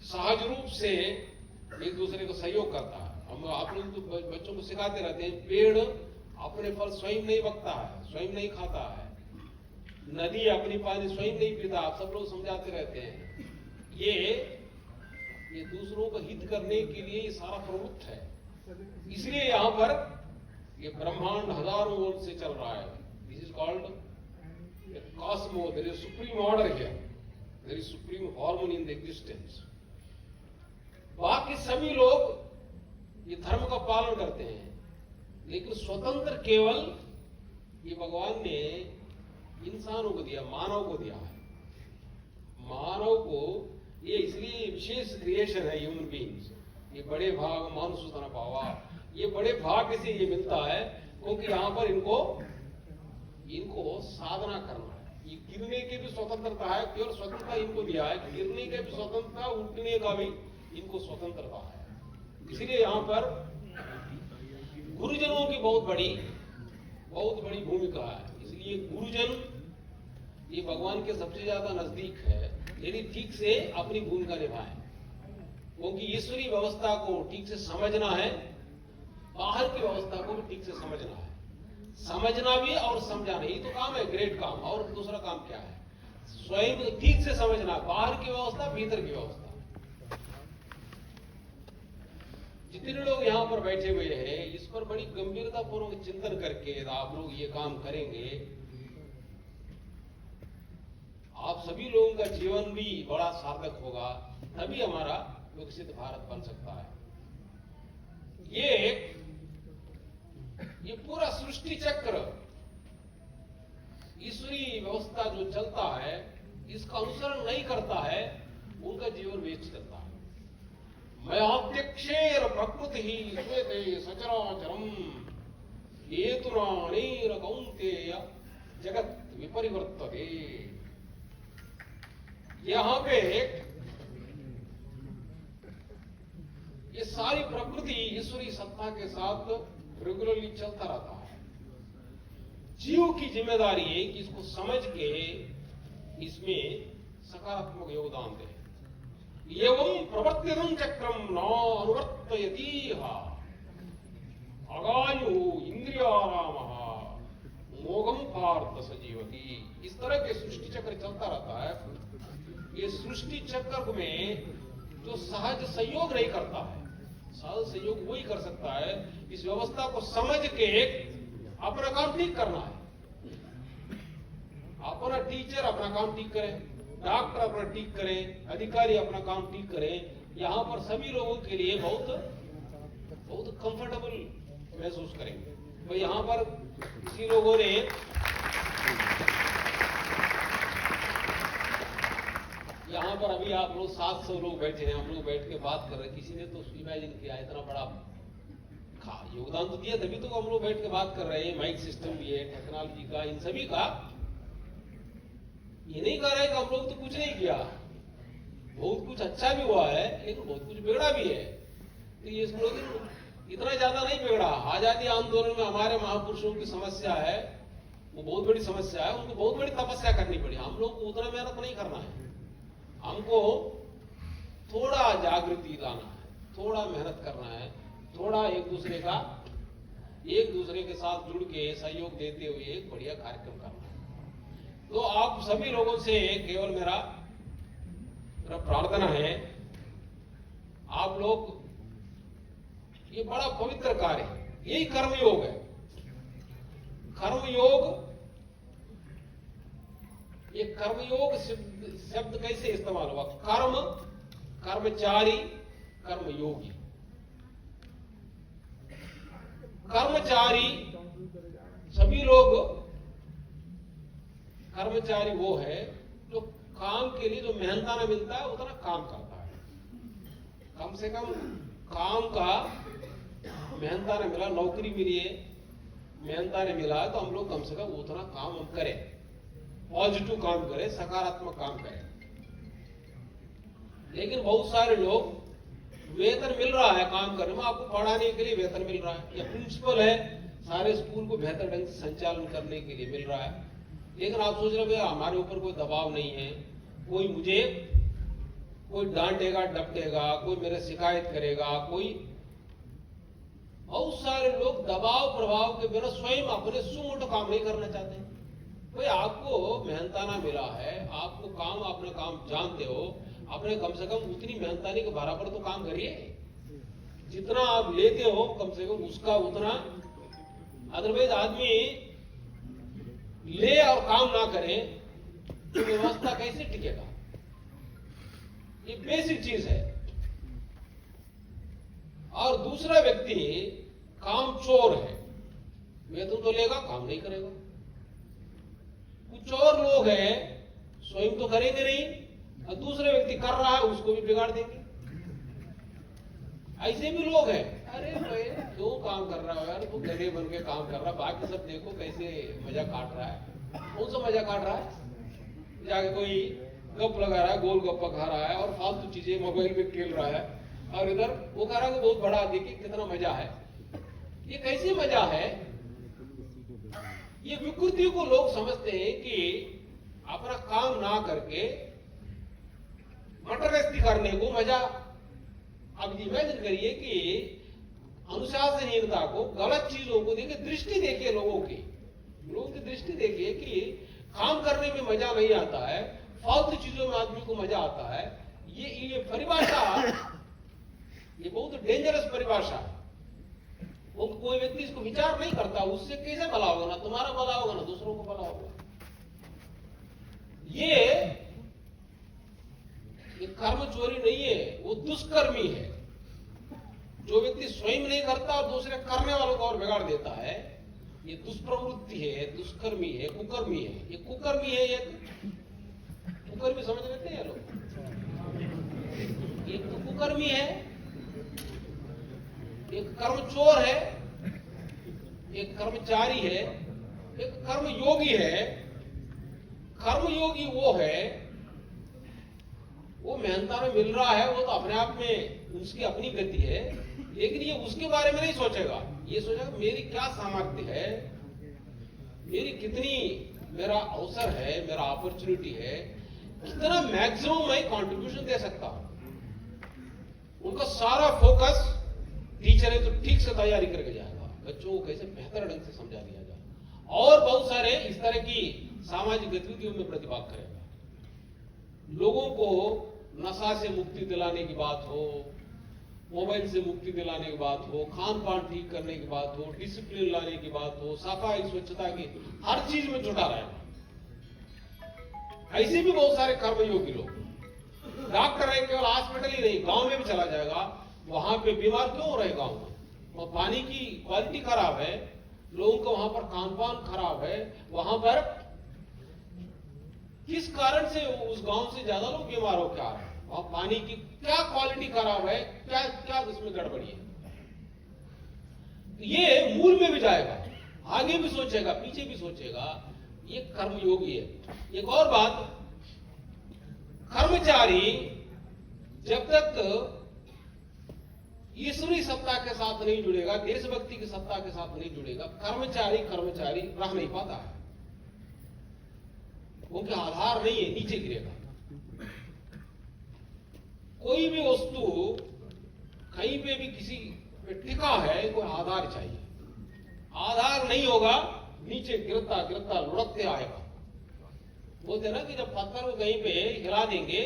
सहज रूप से एक दूसरे को सहयोग करता है। हम आप लोग तो बच्चों को सिखाते रहते हैं, पेड़ अपने फल स्वयं नहीं बकता है, स्वयं नहीं खाता है, नदी अपनी पानी स्वयं नहीं पीता, आप सब लोग समझाते रहते हैं। ये दूसरों का हित करने के लिए ये सारा प्रवृत्त है। इसलिए यहां पर ये ब्रह्मांड हजारों वर्ष से चल रहा है। This is called cosmos, there is supreme order here, there is supreme harmony in the existence. बाकी सभी लोग ये धर्म का पालन करते हैं, लेकिन स्वतंत्र केवल ये भगवान ने इंसानों को दिया, मानव को दिया है। मानव को ये इसलिए विशेष क्रिएशन है, ह्यूमन बीइंग्स। ये बड़े भाग मानुष तना पावा, ये बड़े भाग्य से ये मिलता है, क्योंकि यहां पर इनको साधना करना है। ये गिरने की भी स्वतंत्रता है, केवल स्वतंत्रता इनको दिया है, गिरने की भी स्वतंत्रता, उठने का भी इनको स्वतंत्रता है। इसलिए यहां पर गुरुजनों की बहुत बड़ी भूमिका है। इसलिए गुरुजन ये भगवान के सबसे ज्यादा नजदीक है, यदि ठीक से अपनी भूमिका निभाए, क्योंकि ईश्वरीय व्यवस्था को ठीक से समझना है, बाहर की व्यवस्था को भी ठीक से समझना है। समझना भी और समझाना, ये तो काम है, ग्रेट काम। और दूसरा काम क्या है? स्वयं ठीक से समझना, बाहर की व्यवस्था, भीतर की व्यवस्था। जितने लोग यहां पर बैठे हुए हैं, इस पर बड़ी गंभीरता पूर्वक चिंतन करके आप लोग ये काम करेंगे, आप सभी लोगों का जीवन भी बड़ा सार्थक होगा, तभी हमारा विकसित भारत बन सकता है। ये पूरा सृष्टि चक्र, ईश्वरीय व्यवस्था जो चलता है, इसका अनुसरण नहीं करता है, उनका जीवन वेस्ट चलता है। मयात्यक्षेर प्रकृति ही श्वेते सचराचरम हेतुराणीर कौन्तेय जगत विपरिवर्तते। यहां पे ये सारी प्रकृति ईश्वरीय सत्ता के साथ रेगुलरली चलता रहता है। जीव की जिम्मेदारी है कि इसको समझ के इसमें सकारात्मक योगदान दे। एवं प्रवर्त्यतं चक्रम न अनुवर्तयति अगायु इंद्रियारामः मोगम पार्थ सजीवति। इस तरह के सृष्टि चक्र चलता रहता है। ये सृष्टि चक्र में जो सहज सहयोग नहीं करता है, सहज सहयोग वही कर सकता है, इस व्यवस्था को समझ के अपना काम ठीक करना है। अपना टीचर अपना काम ठीक करे, डॉक्टर अपना ठीक करें, अधिकारी अपना काम ठीक करें। यहां पर सभी लोगों के लिए बहुत कंफर्टेबल महसूस करेंगे। तो यहां पर किसी लोगों ने यहां पर अभी आप लोग 700 लोग बैठे हैं, हम लोग बैठ के बात कर रहे हैं, किसी ने तो इमेजिन किया इतना बड़ा योगदान तो दिया, तभी तो हम लोग बैठ के बात कर रहे हैं। माइक सिस्टम भी है, टेक्नोलॉजी का, इन सभी का। ये नहीं कह रहे कि हम लोग तो कुछ नहीं किया, बहुत कुछ अच्छा भी हुआ है, लेकिन बहुत कुछ बिगड़ा भी है। तो ये लोग इतना ज्यादा नहीं बिगड़ा। आजादी आंदोलन में हमारे महापुरुषों की समस्या है, वो बहुत बड़ी समस्या है, उनको बहुत बड़ी तपस्या करनी पड़ी। हम लोग को उतना मेहनत नहीं करना है, हमको थोड़ा जागृति लाना है, थोड़ा मेहनत करना है, थोड़ा एक दूसरे के साथ जुड़ के सहयोग देते हुए एक बढ़िया कार्यक्रम करना है। तो आप सभी लोगों से केवल मेरा प्रार्थना है, आप लोग ये बड़ा पवित्र कार्य है, यही कर्मयोग है। कर्मयोग, ये कर्मयोग शब्द कैसे इस्तेमाल हुआ? कर्म, कर्मचारी, कर्मयोगी। कर्मचारी सभी लोग, कर्मचारी वो है जो काम के लिए जो मेहनताना मिलता है उतना काम करता है। कम से कम काम का मेहनताना मिला, नौकरी मिली है, मेहनताना मिला है, तो हम लोग कम से कम उतना काम हम करें, पॉजिटिव काम करें, सकारात्मक काम करें। लेकिन बहुत सारे लोग वेतन मिल रहा है काम करने में, आपको पढ़ाने के लिए वेतन मिल रहा है, या प्रिंसिपल है सारे स्कूल को बेहतर ढंग से संचालन करने के लिए मिल रहा है, लेकिन आप सोच रहे हो हमारे ऊपर कोई दबाव नहीं है, कोई मुझे कोई डांटेगा डपटेगा, कोई मेरे शिकायत करेगा, कोई। बहुत सारे लोग दबाव प्रभाव के बिना स्वयं अपने सुमोटो काम नहीं करना चाहते। भाई आपको मेहनताना मिला है, आपको काम, अपने काम जानते हो, अपने कम से कम उतनी मेहनतानी के बराबर तो काम करिए, जितना आप लेते हो कम से कम उसका उतना। अदरवाइज आदमी ले और काम ना करे तो व्यवस्था कैसे टिकेगा? ये बेसिक चीज है। और दूसरा व्यक्ति काम चोर है, वेतन तो लेगा, काम नहीं करेगा। कुछ और लोग हैं स्वयं तो करेंगे नहीं, और दूसरे व्यक्ति कर रहा है उसको भी बिगाड़ देंगे। ऐसे भी लोग हैं, अरे भाई क्यों काम कर रहा है यार, तू गधे बन के काम कर रहा है, बाकी सब देखो कैसे मजा काट रहा है। कौन सा मजा काट रहा है? जाके कोई गप लगा रहा है, गोल गप्पा खा रहा है और फालतू चीजें मोबाइल में खेल रहा है, और इधर वो कह रहा है बहुत बड़ा, देखिए कितना मजा है। ये कैसी मजा है? ये विकृति को लोग समझते हैं कि अपना काम ना करके मटरगस्ती करने को मजा। अब इमेजिन करिए कि अनुशासनहीनता को, गलत चीजों को देखिए, दृष्टि देखिए लोगों की दृष्टि देखिए कि काम करने में मजा नहीं आता है, फालतू चीजों में आदमी को मजा आता है। ये परिभाषा, ये बहुत डेंजरस परिभाषा है। वो कोई व्यक्ति इसको विचार नहीं करता, उससे कैसे भला होगा? ना तुम्हारा भला होगा ना दूसरों को भला होगा। ये कर्म चोरी नहीं है, वो दुष्कर्मी है। जो व्यक्ति स्वयं नहीं करता और दूसरे करने वालों को और बिगाड़ देता है, ये दुष्प्रवृत्ति है, दुष्कर्मी है, कुकर्मी है। ये कुकर्मी है, ये कुकर्मी समझ लेते हैं लोग। एक तो कुकर्मी है, एक कर्मचोर है, एक कर्मचारी है, एक कर्मयोगी है। कर्मयोगी वो है, वो मेहनता में मिल रहा है, वो तो अपने आप में उसकी अपनी गति है, लेकिन ये उसके बारे में नहीं सोचेगा। ये सोचेगा मेरी क्या सामर्थ्य है, मेरी कितनी, मेरा अवसर है, मेरा अपॉर्चुनिटी है, कितना मैक्सिमम मैं कंट्रीब्यूशन दे सकता हूं। उनका सारा फोकस, टीचर है तो ठीक से तैयारी करके जाएगा, बच्चों को कैसे बेहतर ढंग से समझा दिया जाए, और बहुत सारे इस तरह की सामाजिक गतिविधियों में प्रतिभाग करेगा। लोगों को नशा से मुक्ति दिलाने की बात हो, मोबाइल से मुक्ति दिलाने की बात हो, खान पान ठीक करने की बात हो, डिसिप्लिन लाने की बात हो, सफाई स्वच्छता की, हर चीज में जुटा रहेगा। ऐसे भी बहुत सारे कर्मयोगी लोग। डॉक्टर है, केवल हॉस्पिटल ही नहीं, गांव में भी चला जाएगा, वहां पे बीमार क्यों हो रहे गांव में? वहां पानी की क्वालिटी खराब है, लोगों का वहां पर खान पान खराब है, वहां पर किस कारण से उस गांव से ज्यादा लोग बीमार हो क्या आ रहे हैं? वहां पानी की क्या क्वालिटी खराब है, क्या क्या उसमें गड़बड़ी है? ये मूल में भी जाएगा, आगे भी सोचेगा, पीछे भी सोचेगा। ये कर्मयोगी है। एक और बात, कर्मचारी जब तक ईश्वरीय सत्ता के साथ नहीं जुड़ेगा, देशभक्ति की सत्ता के साथ नहीं जुड़ेगा, कर्मचारी रह नहीं पाता है। उनके आधार नहीं है, नीचे गिरेगा। कोई भी वस्तु कहीं पे भी किसी पे टिका है, कोई आधार चाहिए। आधार नहीं होगा, नीचे गिरता गिरता लुढ़कते आएगा। बोलते ना कि जब पत्थर को कहीं पे हिला देंगे,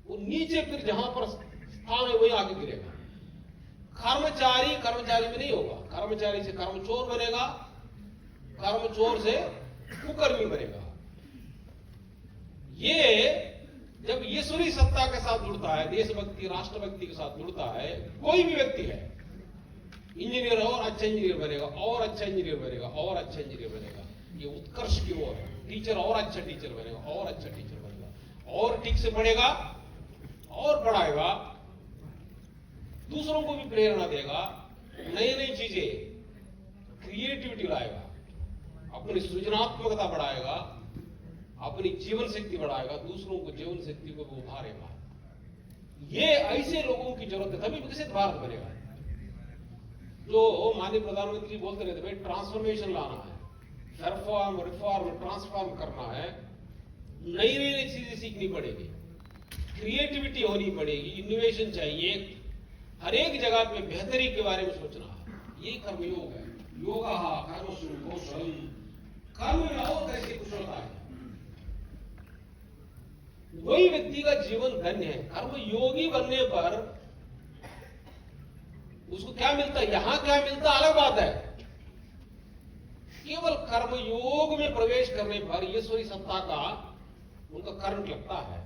वो नीचे फिर जहां पर स्थान है वही आगे गिरेगा। कर्मचारी कर्मचारी में नहीं होगा, कर्मचारी से कर्मचोर बनेगा, कर्मचोर से कुकर्मी बनेगा। ये जब ईश्वरी सत्ता के साथ जुड़ता है, देशभक्ति राष्ट्रभक्ति के साथ जुड़ता है, कोई भी व्यक्ति है, इंजीनियर और अच्छा इंजीनियर बनेगा, और अच्छा इंजीनियर बनेगा, और अच्छा इंजीनियर बनेगा, ये उत्कर्ष की ओर है। टीचर और अच्छा टीचर बनेगा, और अच्छा टीचर बनेगा, और ठीक से पढ़ेगा और पढ़ाएगा, दूसरों को भी प्रेरणा देगा, नई नई चीजें, क्रिएटिविटी लाएगा, अपनी सृजनात्मकता बढ़ाएगा, अपनी जीवन शक्ति बढ़ाएगा, दूसरों को जीवन शक्ति को भी उभारेगा। ये ऐसे लोगों की जरूरत है, तभी विकसित भारत बनेगा। जो माननीय प्रधानमंत्री बोलते रहते भाई ट्रांसफॉर्मेशन लाना है, रिफॉर्म ट्रांसफॉर्म करना है, नई नई चीजें सीखनी पड़ेगी, क्रिएटिविटी होनी पड़ेगी, इनोवेशन चाहिए, हर एक जगह पे बेहतरी के बारे में सोचना है। ये कर्मयोग है। योगा कर्मसु कौशलम, कर्म में और कैसे कुशलता है, वही व्यक्ति का जीवन धन्य है। कर्म योगी बनने पर उसको क्या मिलता है, यहां क्या मिलता अलग बात है। केवल कर्मयोग में प्रवेश करने पर ईश्वरी सत्ता का उनका करंट लगता है।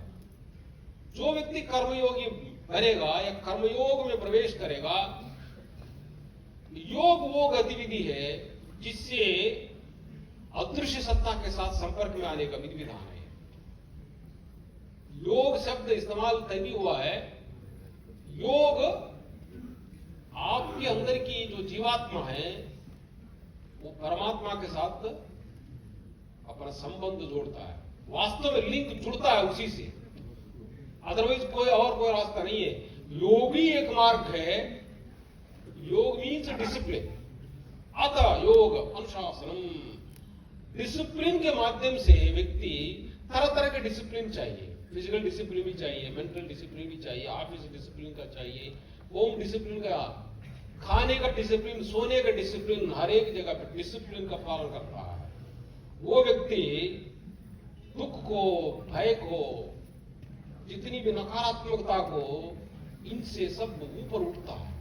जो व्यक्ति कर्मयोगी बनेगा या कर्मयोग में प्रवेश करेगा, योग वो गतिविधि है जिससे अदृश्य सत्ता के साथ संपर्क में आने का विधि विधान है। योग शब्द इस्तेमाल तभी हुआ है, योग आपके अंदर की जो जीवात्मा है वो परमात्मा के साथ अपना संबंध जोड़ता है, वास्तव में लिंक जुड़ता है उसी से, अदरवाइज कोई रास्ता नहीं है। योग ही एक मार्ग है। योग मीन्स डिसिप्लिन, अतः योग अनुशासनम। डिसिप्लिन के माध्यम से व्यक्ति तरह तरह के डिसिप्लिन चाहिए, फिजिकल डिसिप्लिन भी चाहिए, मेंटल डिसिप्लिन भी चाहिए, ऑफिस डिसिप्लिन का चाहिए, होम डिसिप्लिन का, खाने का डिसिप्लिन, सोने का डिसिप्लिन, हर एक जगह पर डिसिप्लिन का पालन करता है। वो व्यक्ति दुख को, भय को, जितनी भी नकारात्मकता को, इनसे सब ऊपर उठता है,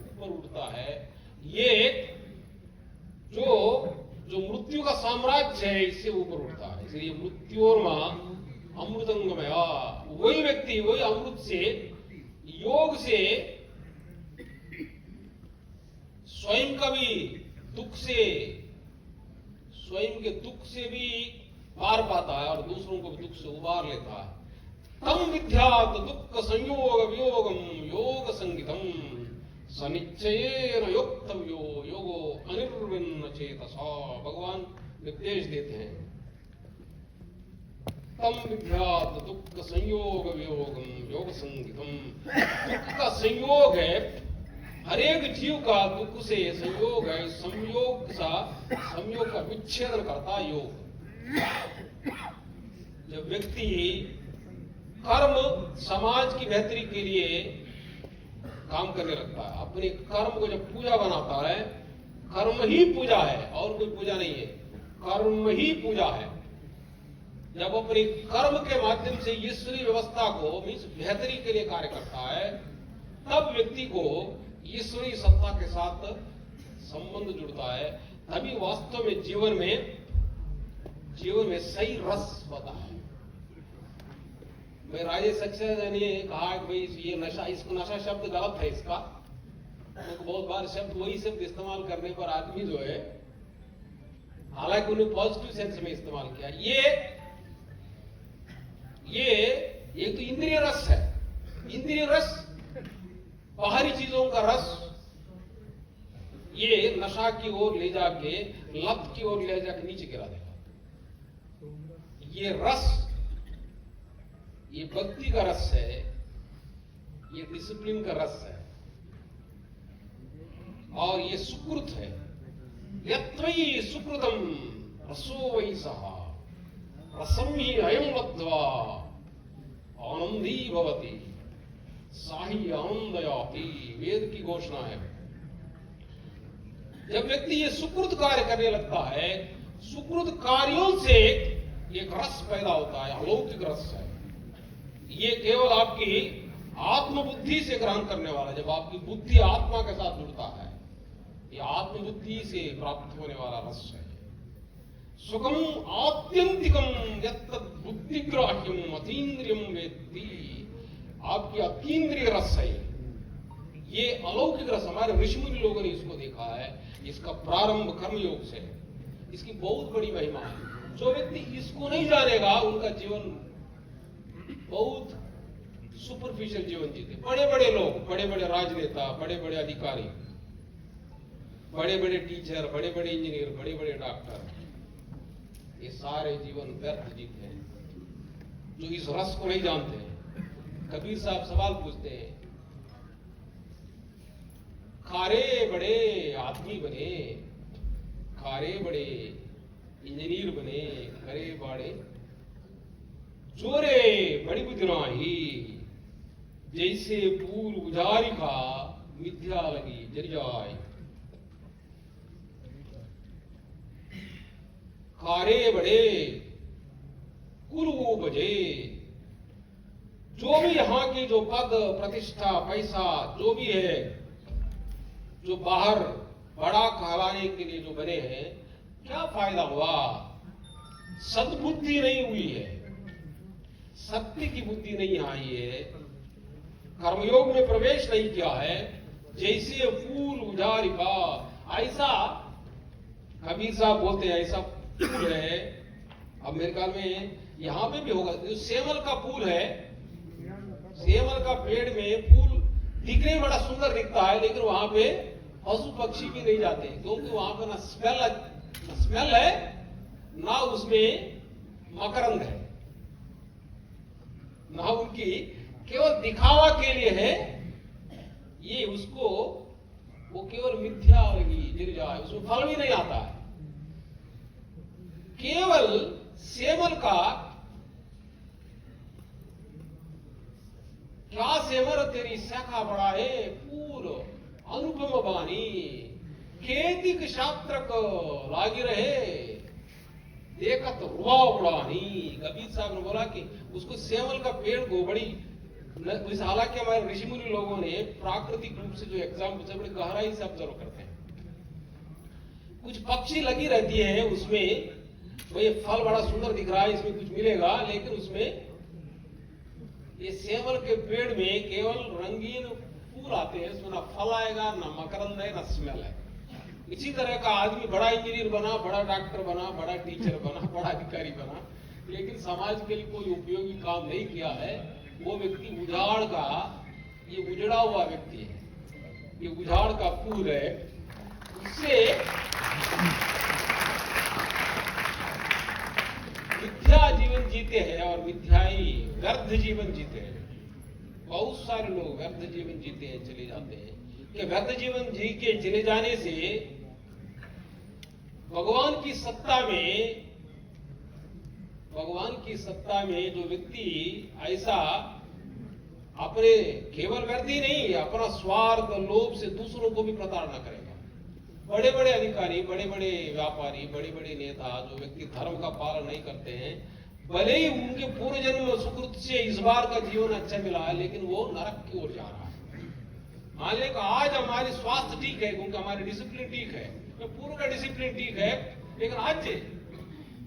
ऊपर उठता है। ये जो मृत्यु का साम्राज्य है इससे ऊपर उठता है। इसलिए मृत्योर्मा अमृतंगमया, वही व्यक्ति वही अमृत से, योग से स्वयं का भी दुख से, स्वयं के दुख से भी पार पाता है और दूसरों को भी दुख से उबार लेता है। तम विद्यात दुख संयोग वियोगम योग संगीतम सनिश्चयेन योक्तव्यो योगो अनिर्विन्न चेतसा। भगवान निर्देश देते हैं, तम विद्यात दुख संयोग वियोगम योग संगीतम। दुख का संयोग है, हर एक जीव का दुख से संयोग है, संयोग का विच्छेदन करता योग। जब व्यक्ति कर्म समाज की बेहतरी के लिए काम करने लगता है, अपने कर्म को जब पूजा बनाता है, कर्म ही पूजा है और कोई पूजा नहीं है, कर्म ही पूजा है। जब अपने कर्म के माध्यम से ईश्वरी व्यवस्था को मीन्स बेहतरी के लिए कार्य करता है, तब व्यक्ति को ईश्वरी सत्ता के साथ संबंध जुड़ता है, तभी वास्तव में जीवन में सही रस होता है। मैं राजेश सक्सेना ने कहा कि भाई ये नशा, इसको नशा शब्द गलत है इसका, तो बहुत बार वही शब्द इस्तेमाल करने पर आदमी जो है, हालांकि उन्हें पॉजिटिव सेंस में इस्तेमाल किया। ये एक तो इंद्रिय रस है, इंद्रिय रस, बाहरी चीजों का रस, ये नशा की ओर ले जाके, लत की ओर ले जाके नीचे गिरा देगा। ये रस, ये भक्ति का रस है, ये डिसिप्लिन का रस है, और ये सुकृत है। यत्वयि सुकृतम रसो वै सहा रसम ही अयं लब्ध्वा आनंदी भवति साही आनंदयाति। वेद की घोषणा है। जब व्यक्ति ये सुकृत कार्य करने लगता है, सुकृत कार्यों से एक रस पैदा होता है, अलौकिक रस है। ये केवल आपकी आत्मबुद्धि से ग्रहण करने वाला, जब आपकी बुद्धि आत्मा के साथ जुड़ता है, ये आत्मबुद्धि से प्राप्त होने वाला रस है। सुखम आत्यंतिकम यत्तद् बुद्धिग्राह्यम अतीन्द्रियम वेत्ति, आपकी अतीन्द्रिय रस है ये अलौकिक रस। हमारे ऋषिमुनि लोगों ने इसको देखा है। इसका प्रारंभ कर्मयोग से है। इसकी बहुत बड़ी महिमा है। जो व्यक्ति इसको नहीं जानेगा उनका जीवन बहुत सुपरफिशियल जीवन जीते। बड़े बड़े लोग, बड़े बड़े राजनेता, बड़े बड़े अधिकारी, बड़े बड़े टीचर, बड़े बड़े इंजीनियर, बड़े बड़े डॉक्टर, ये सारे जीवन व्यर्थ जीते हैं जो इस रस को नहीं जानते हैं। कबीर साहब सवाल पूछते हैं, खारे बड़े आदमी बने, खारे बड़े इंजीनियर बने, करे बाड़े चोरे बड़ी बुद्धि, जैसे पूर्व उजारी का मिथ्या लगी जर जाए। खारे बड़े कुरु बजे, जो भी यहां की जो पद प्रतिष्ठा पैसा जो भी है, जो बाहर बड़ा कहलाने के लिए जो बने हैं, क्या फायदा हुआ? सद्बुद्धि नहीं हुई है, सत्य की बुद्धि नहीं आई है, कर्मयोग में प्रवेश नहीं किया है। जैसे फूल उजारी का, ऐसा कबीर साहब बोलते हैं, ऐसा फूल है। अब मेरे ख्याल में यहां पे भी होगा, जो सेमल का फूल है, सेमल का पेड़ में फूल दिखने में बड़ा सुंदर दिखता है, लेकिन वहां पे पशु पक्षी भी नहीं जाते, क्योंकि वहां पे ना स्मेल है ना उसमें मकरंद है, ना उनकी, केवल दिखावा के लिए है ये। उसको वो केवल मिथ्या लगी गिर जाए, उसमें फल भी नहीं आता है। केवल सेमल का क्या सेमर तेरी शाखा बड़ा है, फूल अनुपम बानी, खेती शास्त्र को लागी रहे, देखत रुआ उड़ानी। कबीर साहब ने बोला कि उसको सेमल का पेड़ को बड़ी, हालांकि हमारे ऋषिमुनि लोगों ने प्राकृतिक रूप से जो एग्जाम्पल से बड़ी गहराई से ऑब्जर्व करते हैं। कुछ पक्षी लगी रहती है उसमें, तो ये फल बड़ा सुंदर दिख रहा है, इसमें कुछ मिलेगा, लेकिन उसमें ये सेमल के पेड़ में केवल रंगीन फूल आते हैं, उसमें ना फल आएगा, ना मकरंद है, ना स्मेल है। इसी तरह का आदमी बड़ा इंजीनियर बना, बड़ा डॉक्टर बना, बड़ा टीचर बना, बड़ा अधिकारी बना, लेकिन समाज के लिए कोई उपयोगी काम नहीं किया है, वो व्यक्ति उजाड़ का, ये उजड़ा हुआ व्यक्ति है, ये उजाड़ का फूल है। उससे मिथ्या जीवन जीते हैं और मिथ्याई व्यर्थ जीवन जीते हैं। बहुत सारे लोग व्यर्थ जीवन जीते हैं, चले जाते हैं। कि व्यर्थ जीवन जी के चले जाने से भगवान की सत्ता में जो व्यक्ति ऐसा अपने केवल व्यर्थ ही नहीं, अपना स्वार्थ लोभ से दूसरों को भी प्रताड़ना करेगा। बड़े बड़े अधिकारी, बड़े बड़े व्यापारी, बड़े बड़े नेता, जो व्यक्ति धर्म का पालन नहीं करते हैं, भले ही उनके पूर्व जन्म सुकृत से इस बार का जीवन अच्छा मिला है, लेकिन वो नरक की ओर जा रहा है। मान लें कि आज हमारी स्वास्थ्य ठीक है, क्योंकि हमारी डिसिप्लिन ठीक है, तो पूर्व का डिसिप्लिन ठीक है, लेकिन आज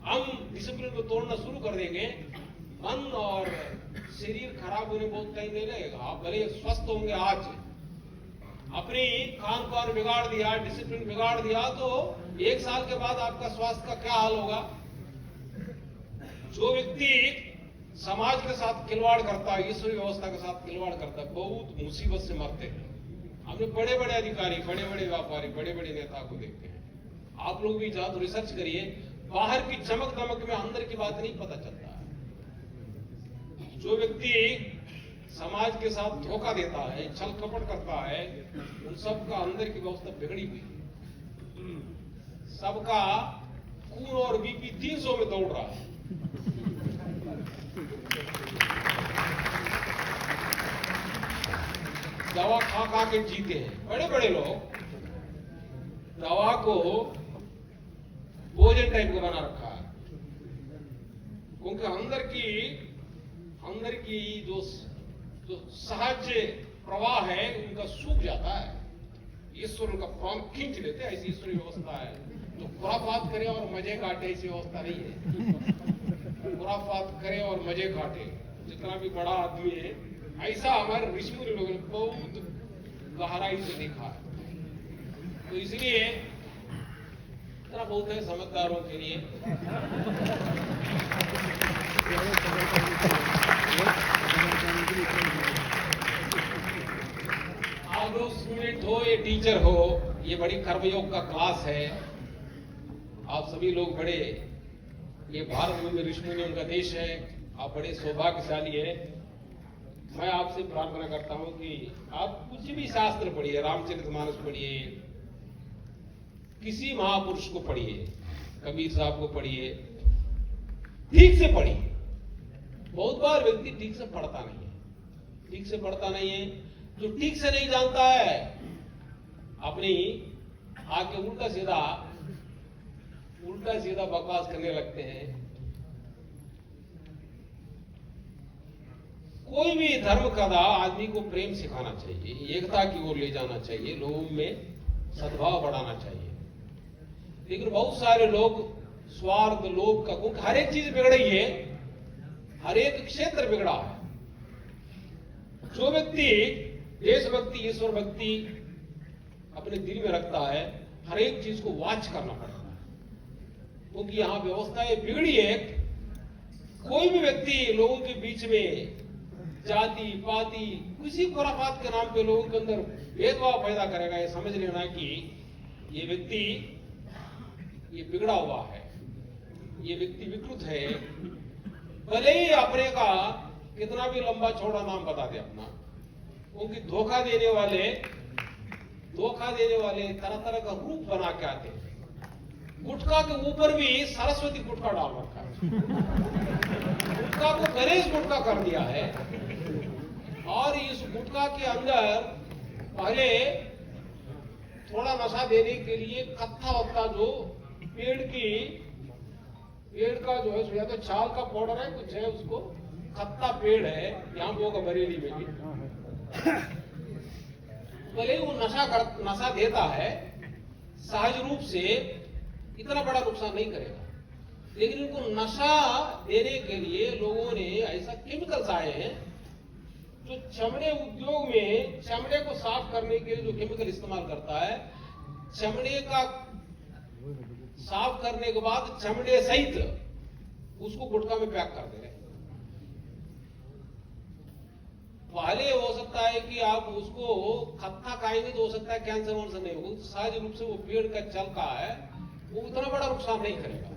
हम डिसिप्लिन को तोड़ना शुरू कर देंगे, मन और शरीर खराब होने बहुत टाइम नहीं लगेगा। आप भले स्वस्थ होंगे, आज अपनी खान पान बिगाड़ दिया, डिसिप्लिन बिगाड़ दिया, तो 1 साल के बाद आपका स्वास्थ्य का क्या हाल होगा? जो व्यक्ति समाज के साथ खिलवाड़ करता है, ईश्वरी व्यवस्था के साथ खिलवाड़ करता है, बहुत मुसीबत से मरते हैं। हमने बड़े बड़े अधिकारी, बड़े बड़े व्यापारी, बड़े बड़े नेता को देखते हैं। आप लोग भी जाओ तो रिसर्च करिए, बाहर की चमक दमक में अंदर की बात नहीं पता चलता है। जो व्यक्ति समाज के साथ धोखा देता है, छल कपट करता है, उन सबका अंदर की व्यवस्था बिगड़ी हुई है। सबका खून और बीपी 300 में दौड़ रहा है। दवा खा खा के जीते हैं बड़े बड़े लोग। दवा को भोजन टाइप का बना रखा है, क्योंकि अंदर की जो जो सहज प्रवाह है उनका सूख जाता है, ईश्वर उनका प्राण खींच लेते हैं, ऐसी ईश्वरी व्यवस्था है। तो खुराफात करे और मजे काटे ऐसी व्यवस्था नहीं है। खुराफात करे और मजे काटे, जितना भी बड़ा आदमी है ऐसा हमारे ऋषि लोगों ने बहुत गहराई से देखा है। तो इसलिए इतना बहुत है समझदारों के लिए। आप लोग स्टूडेंट हो, ये टीचर हो, ये बड़ी कर्मयोग का क्लास है। आप सभी लोग बड़े, ये भारत में ऋषि मुनियों का देश है, आप बड़े सौभाग्यशाली है। मैं आपसे प्रार्थना करता हूं कि आप कुछ भी शास्त्र पढ़िए, रामचरितमानस पढ़िए, किसी महापुरुष को पढ़िए, कबीर साहब को पढ़िए, ठीक से पढ़िए। बहुत बार व्यक्ति ठीक से पढ़ता नहीं है, ठीक से पढ़ता नहीं है, जो ठीक से नहीं जानता है अपनी आके उल्टा सीधा बकवास करने लगते हैं। कोई भी धर्म कदा आदमी को प्रेम सिखाना चाहिए, एकता की ओर ले जाना चाहिए, लोगों में सद्भाव बढ़ाना चाहिए। लेकिन बहुत सारे लोग स्वार्थ, लोभ का, क्योंकि हर एक चीज बिगड़ी है, हर एक क्षेत्र बिगड़ा है। जो व्यक्ति देशभक्ति, ईश्वर भक्ति अपने दिल में रखता है, हर एक चीज को वॉच करना पड़ता है, क्योंकि यहां व्यवस्थाएं बिगड़ी है। कोई भी व्यक्ति लोगों के बीच में जाति पाति किसी खुराफात के नाम पे लोगों के अंदर भेदभाव पैदा करेगा, ये समझ लेना कि ये व्यक्ति ये बिगड़ा हुआ है, ये व्यक्ति विकृत है। भले ही अपने का कितना भी लंबा चौड़ा नाम बता दे अपना, क्योंकि धोखा देने वाले तरह तरह का रूप बना के आते हैं। गुटखा के ऊपर भी सरस्वती गुटखा डाल रखा है, गुटखा को गणेश गुटखा कर दिया है। और इस गुटखा के अंदर पहले थोड़ा नशा देने के लिए कत्था वत्ता, जो पेड़ का जो है, या तो छाल का पाउडर है कुछ है, उसको खत्ता पेड़ है, यहाँ होगा बरेली में भी। भले वो नशा देता है, सहज रूप से इतना बड़ा नुकसान नहीं करेगा, लेकिन इनको नशा देने के लिए लोगों ने ऐसा केमिकल्स आए हैं जो चमड़े उद्योग में चमड़े को साफ करने के लिए जो केमिकल इस्तेमाल करता है, चमड़े का साफ करने के बाद चमड़े सहित उसको गुटखा में पैक कर दे रहे हैं। पहले हो सकता है कि आप उसको खत्ता खाएंगे तो हो सकता है कैंसर वैंसर नहीं होगा, सहज रूप से वो पेड़ का चलका है, वो इतना बड़ा नुकसान नहीं करेगा।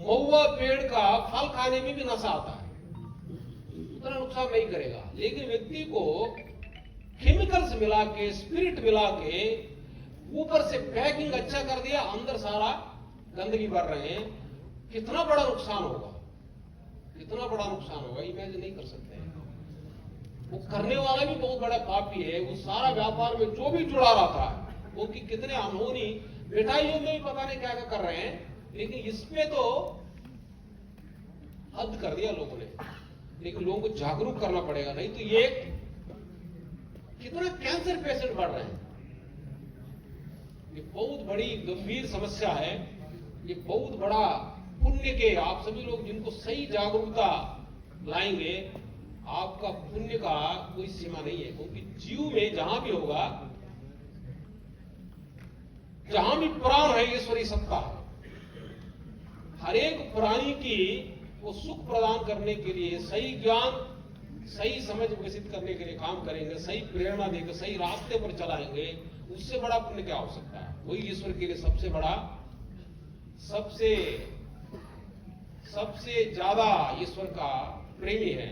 महुआ पेड़ का फल खाने में भी नशा आता है, उतना नुकसान नहीं करेगा। लेकिन व्यक्ति को केमिकल्स मिला के, स्पिरिट मिला के, ऊपर से पैकिंग अच्छा कर दिया, अंदर सारा गंदगी भर रहे हैं, कितना बड़ा नुकसान होगा, कितना बड़ा नुकसान होगा, इमेजिन नहीं कर सकते हैं। वो करने वाला भी बहुत बड़ा पापी है। वो सारा व्यापार में जो भी जुड़ा रहता है, वो कि कितने अनहोनी मिठाइयों में भी पता नहीं क्या क्या कर रहे हैं, लेकिन इसमें तो हद कर दिया लोगों ने। लेकिन लोगों को जागरूक करना पड़ेगा, नहीं तो ये कितना कैंसर पेशेंट बढ़ रहे हैं। ये बहुत बड़ी गंभीर समस्या है। ये बहुत बड़ा पुण्य के, आप सभी लोग जिनको सही जागरूकता लाएंगे, आपका पुण्य का कोई सीमा नहीं है। क्योंकि जीव में जहां भी होगा, जहां भी प्राण है, ईश्वरी सत्ता है। हर एक प्राणी की वो सुख प्रदान करने के लिए सही ज्ञान, सही समझ विकसित करने के लिए काम करेंगे, सही प्रेरणा देकर सही रास्ते पर चलाएंगे, उससे बड़ा पुण्य क्या हो सकता है। वही ईश्वर के लिए सबसे बड़ा, सबसे ज्यादा ईश्वर का प्रेमी है।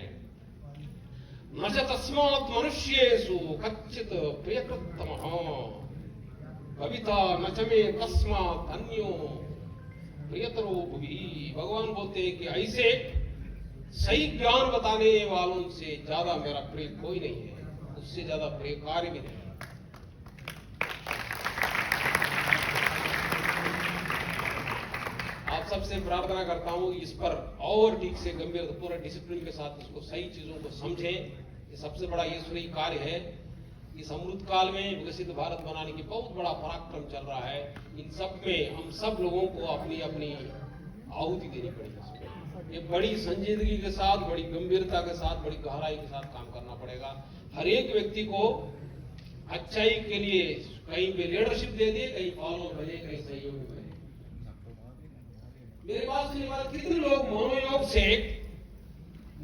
न च तस्मात् मनुष्येषु कच्चित् प्रियकृत्तमः कविता न च मे तस्मात् अन्यो प्रियतरो भुवि। भगवान बोलते हैं कि ऐसे सही ज्ञान बताने वालों से ज्यादा मेरा प्रिय कोई नहीं है, उससे ज्यादा प्रिय कार्य भी नहीं है। आप सबसे प्रार्थना करता हूं इस पर और ठीक से गंभीर, पूरा डिसिप्लिन के साथ इसको, सही चीजों को समझें, ये सबसे बड़ा ईश्वरीय कार्य है। इस अमृत काल में विकसित भारत बनाने की बहुत बड़ा पराक्रम चल रहा है। इन सब में हम सब लोगों को अपनी अपनी आहुति देनी पड़ेगी। ये बड़ी संजीदगी के साथ, बड़ी गंभीरता के साथ, बड़ी गहराई के साथ काम करना पड़ेगा। हर एक व्यक्ति को अच्छाई के लिए कहीं पे लीडरशिप दे दे, कहीं फॉलो बने, कहीं सहयोग बने। मेरे पास सुनने वाले कितने लोग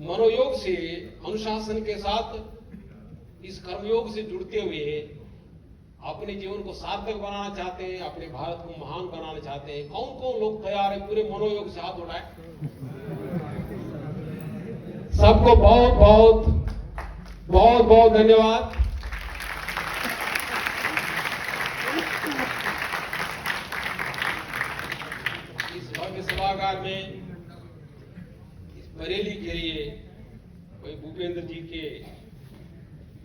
मनोयोग से अनुशासन के साथ इस कर्मयोग से जुड़ते हुए अपने जीवन को सार्थक बनाना चाहते हैं, अपने भारत को महान बनाना चाहते हैं। कौन कौन लोग तैयार है पूरे मनोयोग से हाथ उठाए। सबको बहुत बहुत बहुत बहुत धन्यवाद। इस भव्य सभागार में इस बरेली के लिए कोई भूपेंद्र जी के,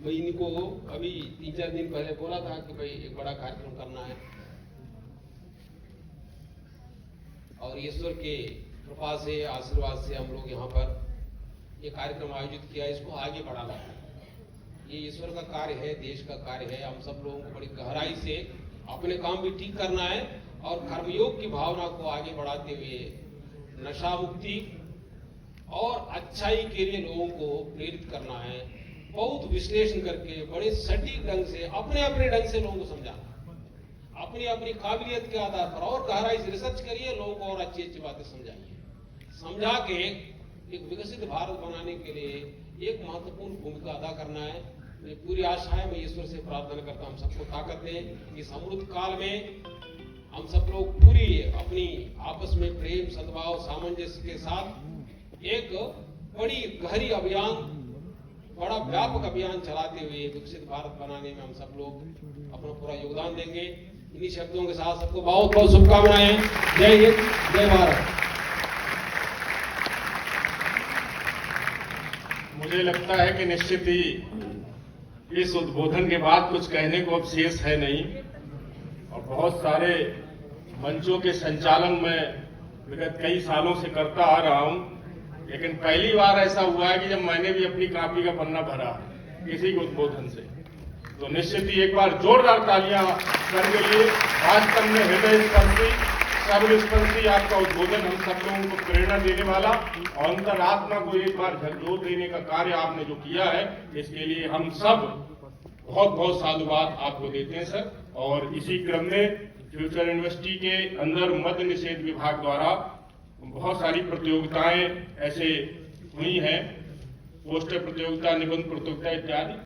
मैं इनको अभी 3-4 दिन पहले बोला था कि भाई एक बड़ा कार्यक्रम करना है और ईश्वर के कृपा से, आशीर्वाद से हम लोग यहाँ पर ये कार्यक्रम आयोजित किया। इसको आगे बढ़ाना है, ये ईश्वर का कार्य है, देश का कार्य है। हम सब लोगों को बड़ी गहराई से अपने काम भी ठीक करना है और कर्मयोग की भावना को आगे बढ़ाते हुए नशा मुक्ति और अच्छाई के लिए लोगों को प्रेरित करना है। बहुत विश्लेषण करके बड़े सटीक ढंग से अपने अपने ढंग से लोगों को समझाना, अपनी अपनी काबिलियत के आधार पर और गहराई से रिसर्च करिए, लोगों को और अच्छी अच्छी बातें समझाइए। समझा के एक विकसित भारत बनाने के लिए एक महत्वपूर्ण भूमिका अदा करना है। मेरी पूरी आशा है, मैं ईश्वर से प्रार्थना करता हूं हम सबको ताकत दें। इस अमृत काल में हम सब लोग पूरी अपनी आपस में प्रेम, सद्भाव, सामंजस्य के साथ एक बड़ी गहरी अभियान, बड़ा व्यापक अभियान चलाते हुए विकसित भारत बनाने में हम सब लोग अपना पूरा योगदान देंगे। इन्हीं शब्दों के साथ सबको बहुत बहुत शुभकामनाएं। जय हिंद, जय भारत। मुझे लगता है कि निश्चित ही इस उद्बोधन के बाद कुछ कहने को अब शेष है नहीं, और बहुत सारे मंचों के संचालन में विगत कई सालों से करता आ रहा हूं, लेकिन पहली बार ऐसा हुआ है कि जब मैंने भी अपनी कॉपी का पन्ना भरा किसी के उद्बोधन से, तो निश्चित ही एक बार जोरदार तालियां करके लिए वास्तव में हृदय स्पर्शी, सर्वस्पर्शी आपका उद्बोधन हम सब लोगों को प्रेरणा देने वाला और अंतरात्मा को एक बार झकझोर देने का कार्य आपने जो किया है, इसके लिए हम सब बहुत बहुत साधुवाद आपको देते हैं सर। और इसी क्रम में फ्यूचर यूनिवर्सिटी के अंदर मद्य निषेध विभाग द्वारा बहुत सारी प्रतियोगिताएं ऐसे हुई हैं, पोस्टर प्रतियोगिता, निबंध प्रतियोगिता इत्यादि।